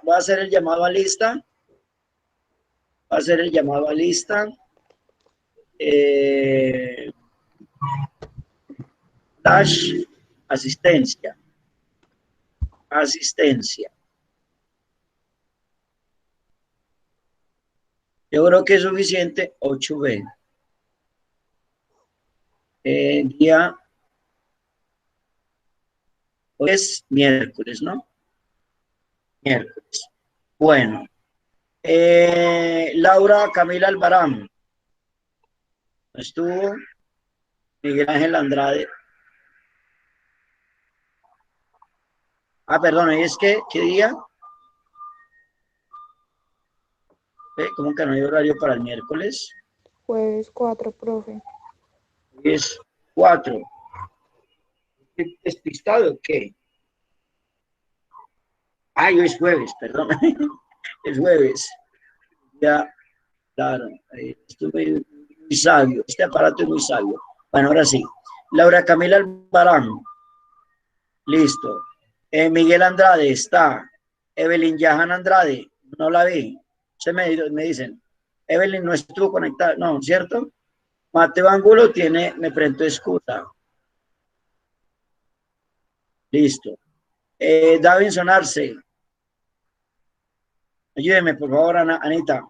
voy a hacer el llamado a lista. Voy a hacer el llamado a lista. Asistencia. Yo creo que es suficiente. 8B. Día. Hoy es miércoles, ¿no? Miércoles. Bueno. Laura Camila Albarán. Estuvo. Miguel Ángel Andrade. Perdón, es que, ¿qué día? ¿Cómo que no hay horario para el miércoles? Jueves 4, profe. Hoy es 4. ¿Estoy despistado o qué? Hoy es jueves, perdón. Es jueves. Ya, claro. Estuve muy sabio. Este aparato es muy sabio. Bueno, ahora sí. Laura Camila Albarán. Listo. Miguel Andrade está. Evelyn Yahan Andrade. No la vi. Me dicen. Evelyn no estuvo conectada. No, ¿cierto? Mateo Angulo me prestó excusa. Listo. Davinson Arce. Ayúdeme, por favor, Anita.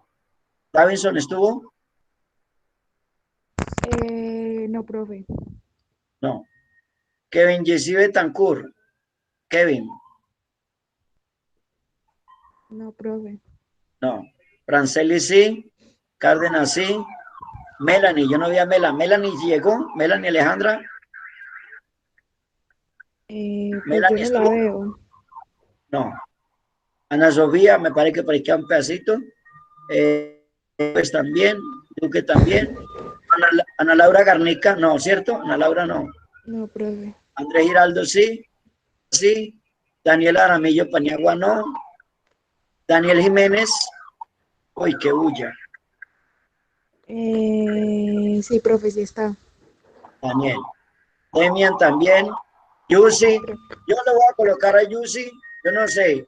¿Davinson estuvo? No, profe. No. Kevin Jessy Betancourt. Kevin. No, profe. No. Franceli sí. Cárdenas sí. Melanie, yo no vi a Melanie llegó. Melanie Alejandra. Pues Melanie yo no la veo. No. Ana Sofía, me parece que por ahí queda un pedacito. Pues también. Duque también. Ana Laura Garnica, no, ¿cierto? Ana Laura no. No, profe. Andrés Giraldo sí. Sí. Daniel Aramillo Paniagua no. Daniel Jiménez. Uy, qué bulla. Sí, profe, sí está. Daniel. Demian también. Yusi. Yo le voy a colocar a Yusi. Yo no sé.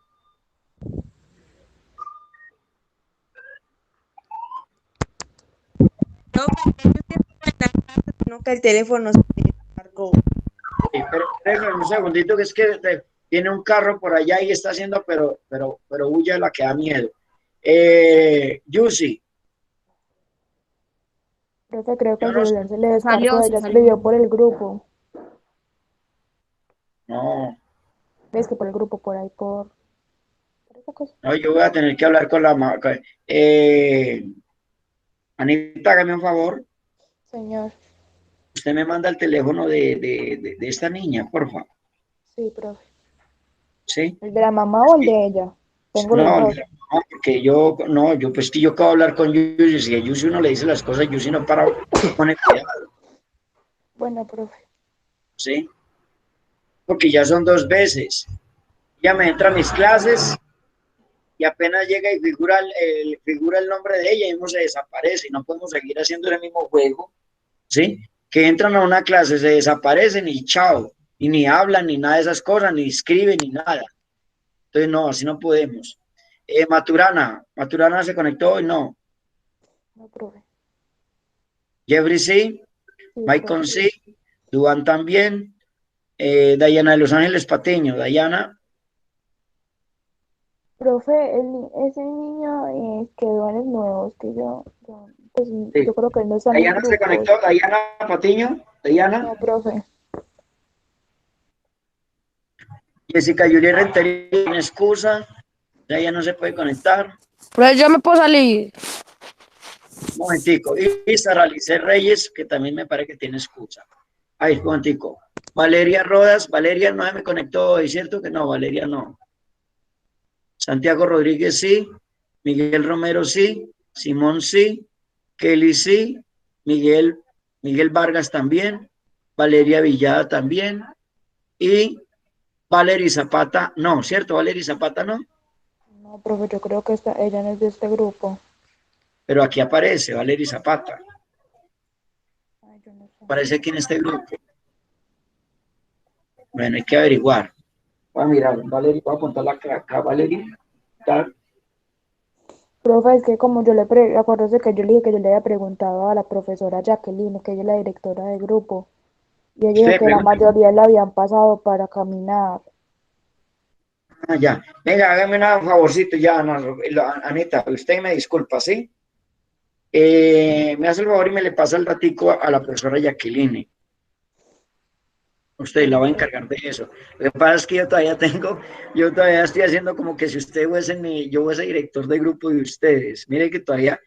No, que el teléfono se cargó. Pero un segundito, que es que tiene un carro por allá y está haciendo, pero bulla la que da miedo. Yusi. Profe, creo que el celular se le descargó, ella escribió por el grupo. No. ¿Ves que por el grupo, por ahí, por otra cosa. No, yo voy a tener que hablar con la Anita, hágame un favor. Señor. Usted me manda el teléfono de esta niña, por favor. Sí, profe. ¿Sí? ¿El de la mamá o el de ella? Tengo los No, dos. no, porque yo pues que yo acabo de hablar con Yusi, si a Yusi uno le dice las cosas, Yusi no para, pone cuidado, Bueno, profe. ¿sí? Porque ya son 2 veces. Ya me entra a mis clases y apenas llega y figura el nombre de ella y uno se desaparece y no podemos seguir haciendo el mismo juego, ¿sí? Que entran a una clase, se desaparecen y chao, y ni hablan ni nada de esas cosas, ni escriben ni nada. Entonces no, así no podemos. Maturana se conectó hoy, no. No, profe. Jeffrey sí, Sí, Maicon profe. sí, Duan también, Dayana de Los Ángeles Patiño, Dayana, Profe, ese niño que dueños nuevos que pues sí. yo creo que él no está en el Dayana se grupo. conectó, Dayana Patiño, Dayana, No, profe. Jessica Julia Rentería tiene excusa, ella no se puede conectar. Pero yo me puedo salir. Un momentico, y Sara Lice Reyes, que también me parece que tiene excusa. Ahí, un momentico. Valeria Rodas, Valeria no se me conectó hoy, ¿cierto que no? Valeria no. Santiago Rodríguez sí, Miguel Romero sí, Simón sí, Kelly sí, Miguel Vargas también, Valeria Villada también, y Valery Zapata no, ¿cierto? Valery Zapata no, No, profe, yo creo que ella no es de este grupo. pero aquí aparece Valery Zapata, Ay, yo no sé. aparece aquí en este grupo. Bueno, hay que averiguar. Voy a mirar, Valery, voy a apuntarla acá, Valery. Profe, es que como acuérdese que yo le dije que yo le había preguntado a la profesora Jacqueline, que ella es la directora del grupo, y ella dijo que la mayoría la habían pasado para caminar. Ah, ya. Venga, hágame un favorcito ya, Anita, usted me disculpa, ¿sí? Me hace el favor y me le pasa el ratico a la profesora Jacqueline. Usted la va a encargar de eso. Lo que pasa es que yo todavía estoy haciendo como que si usted yo fuese director de grupo de ustedes. Mire que todavía,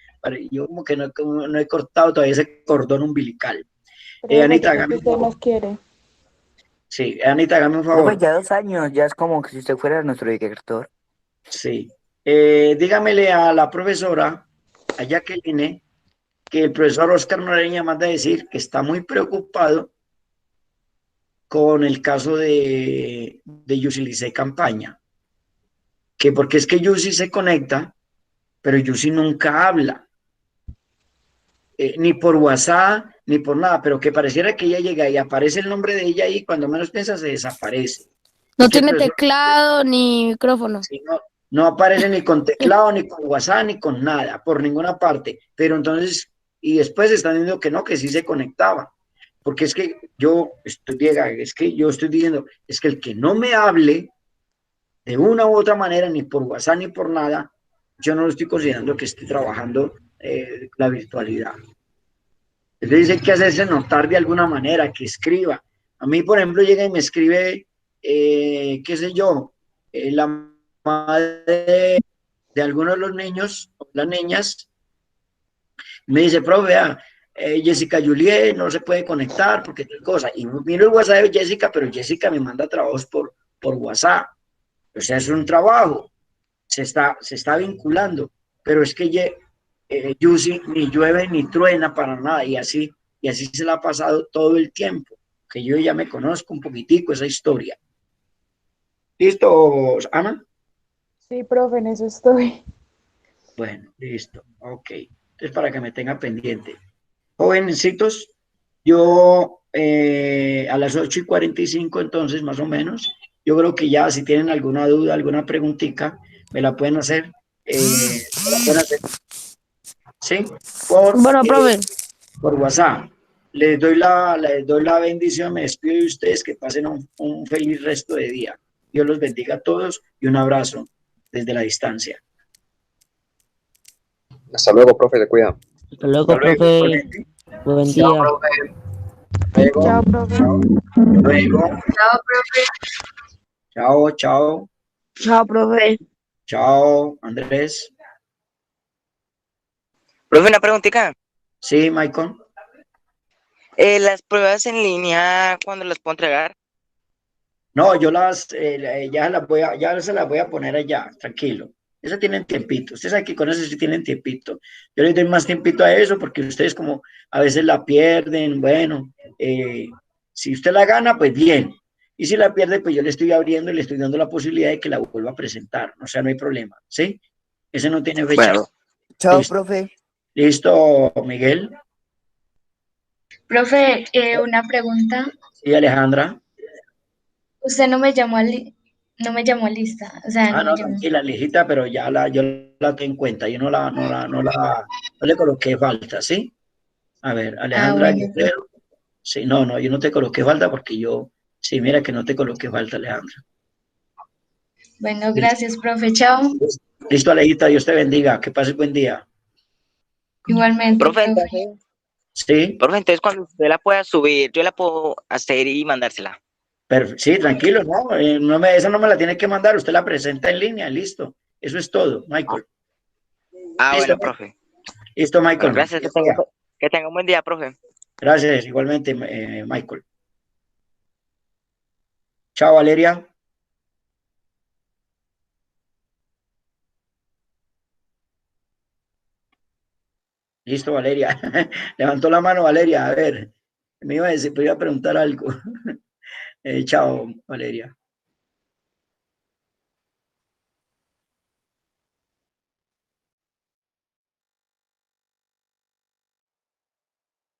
yo como que no he cortado todavía ese cordón umbilical. Pero Anita, ¿qué hágame un usted favor. más quiere? Sí, Anita, hágame un Profe, favor. ya 2 años, ya es como que si usted fuera nuestro director. Sí. Dígamele a la profesora, a Jacqueline, que el profesor Oscar Noreña manda a decir que está muy preocupado con el caso de Yusilicé Campaña, que porque es que Yusi se conecta, pero Yusi nunca habla, ni por WhatsApp, ni por nada, pero que pareciera que ella llega y aparece el nombre de ella y cuando menos piensa se desaparece. No Y que el tiene profesor, teclado ni micrófono. sí, no aparece ni con teclado, ni con WhatsApp, ni con nada, por ninguna parte, pero entonces, y después están diciendo que no, que sí se conectaba. Porque es que yo estoy diciendo, es que el que no me hable de una u otra manera, ni por WhatsApp ni por nada, yo no lo estoy considerando que esté trabajando la virtualidad. Entonces hay que hacerse notar de alguna manera, que escriba. A mí, por ejemplo, llega y me escribe, qué sé yo, la madre de algunos de los niños o las niñas, me dice, profe, Jessica Juliet no se puede conectar porque tal cosa. Y miro el WhatsApp de Jessica, pero Jessica me manda trabajos por WhatsApp. O sea, es un trabajo, se está vinculando, pero es que Yusi ni llueve ni truena para nada, y así se la ha pasado todo el tiempo, que yo ya me conozco un poquitico esa historia. ¿Listo, Ana? Sí, profe, en eso estoy. Bueno, listo, ok. Entonces, para que me tenga pendiente. Jovencitos, yo a las 8:45, entonces, más o menos, yo creo que ya si tienen alguna duda, alguna preguntita, me la pueden hacer. ¿Sí? Bueno, profe. Por WhatsApp. Les doy la bendición, me despido de ustedes, que pasen un feliz resto de día. Dios los bendiga a todos y un abrazo desde la distancia. Hasta luego, profe, se cuida. Hasta luego, profe. Buen día. Luego. Chao, profe. Luego. Chao, profe. Chao, chao. Chao, profe. Chao, Andrés. Profe, una preguntita. Sí, Michael. Las pruebas en línea, ¿cuándo las puedo entregar? No, yo ya se las voy a poner allá, tranquilo. Eso tienen tiempito. Ustedes saben que con eso sí tienen tiempito. Yo les doy más tiempito a eso porque ustedes como a veces la pierden. Bueno, si usted la gana, pues bien. Y si la pierde, pues yo le estoy abriendo y le estoy dando la posibilidad de que la vuelva a presentar. O sea, no hay problema, ¿sí? Ese no tiene fecha. Bueno, Chao, Listo. profe. Listo, Miguel. Profe, una pregunta. Sí, Alejandra. Usted no me llamó a lista, o sea, Ah, no me no, llamó. tranquila, Lijita, pero yo la tengo en cuenta. Yo no le coloqué falta, ¿sí? A ver, Ah, Alejandra bueno. Guerrero. Sí, no, yo no te coloqué falta porque sí, mira que no te coloqué falta, Alejandra. Bueno, Listo, gracias, profe. Chao. listo, Alejita, Dios te bendiga, que pases buen día. Igualmente, profe, profe. Sí, entonces cuando usted la pueda subir, yo la puedo hacer y mandársela. sí, tranquilo, no, esa no me la tiene que mandar, usted la presenta en línea, listo. Eso es todo, Michael. Listo, Bueno, profe. listo, Bueno, Michael. gracias, que tenga un buen día, profe. Gracias, igualmente, Michael. Chao, Valeria. Listo, Valeria. Levantó la mano, Valeria. A ver, me iba a preguntar algo. Chao, Valeria.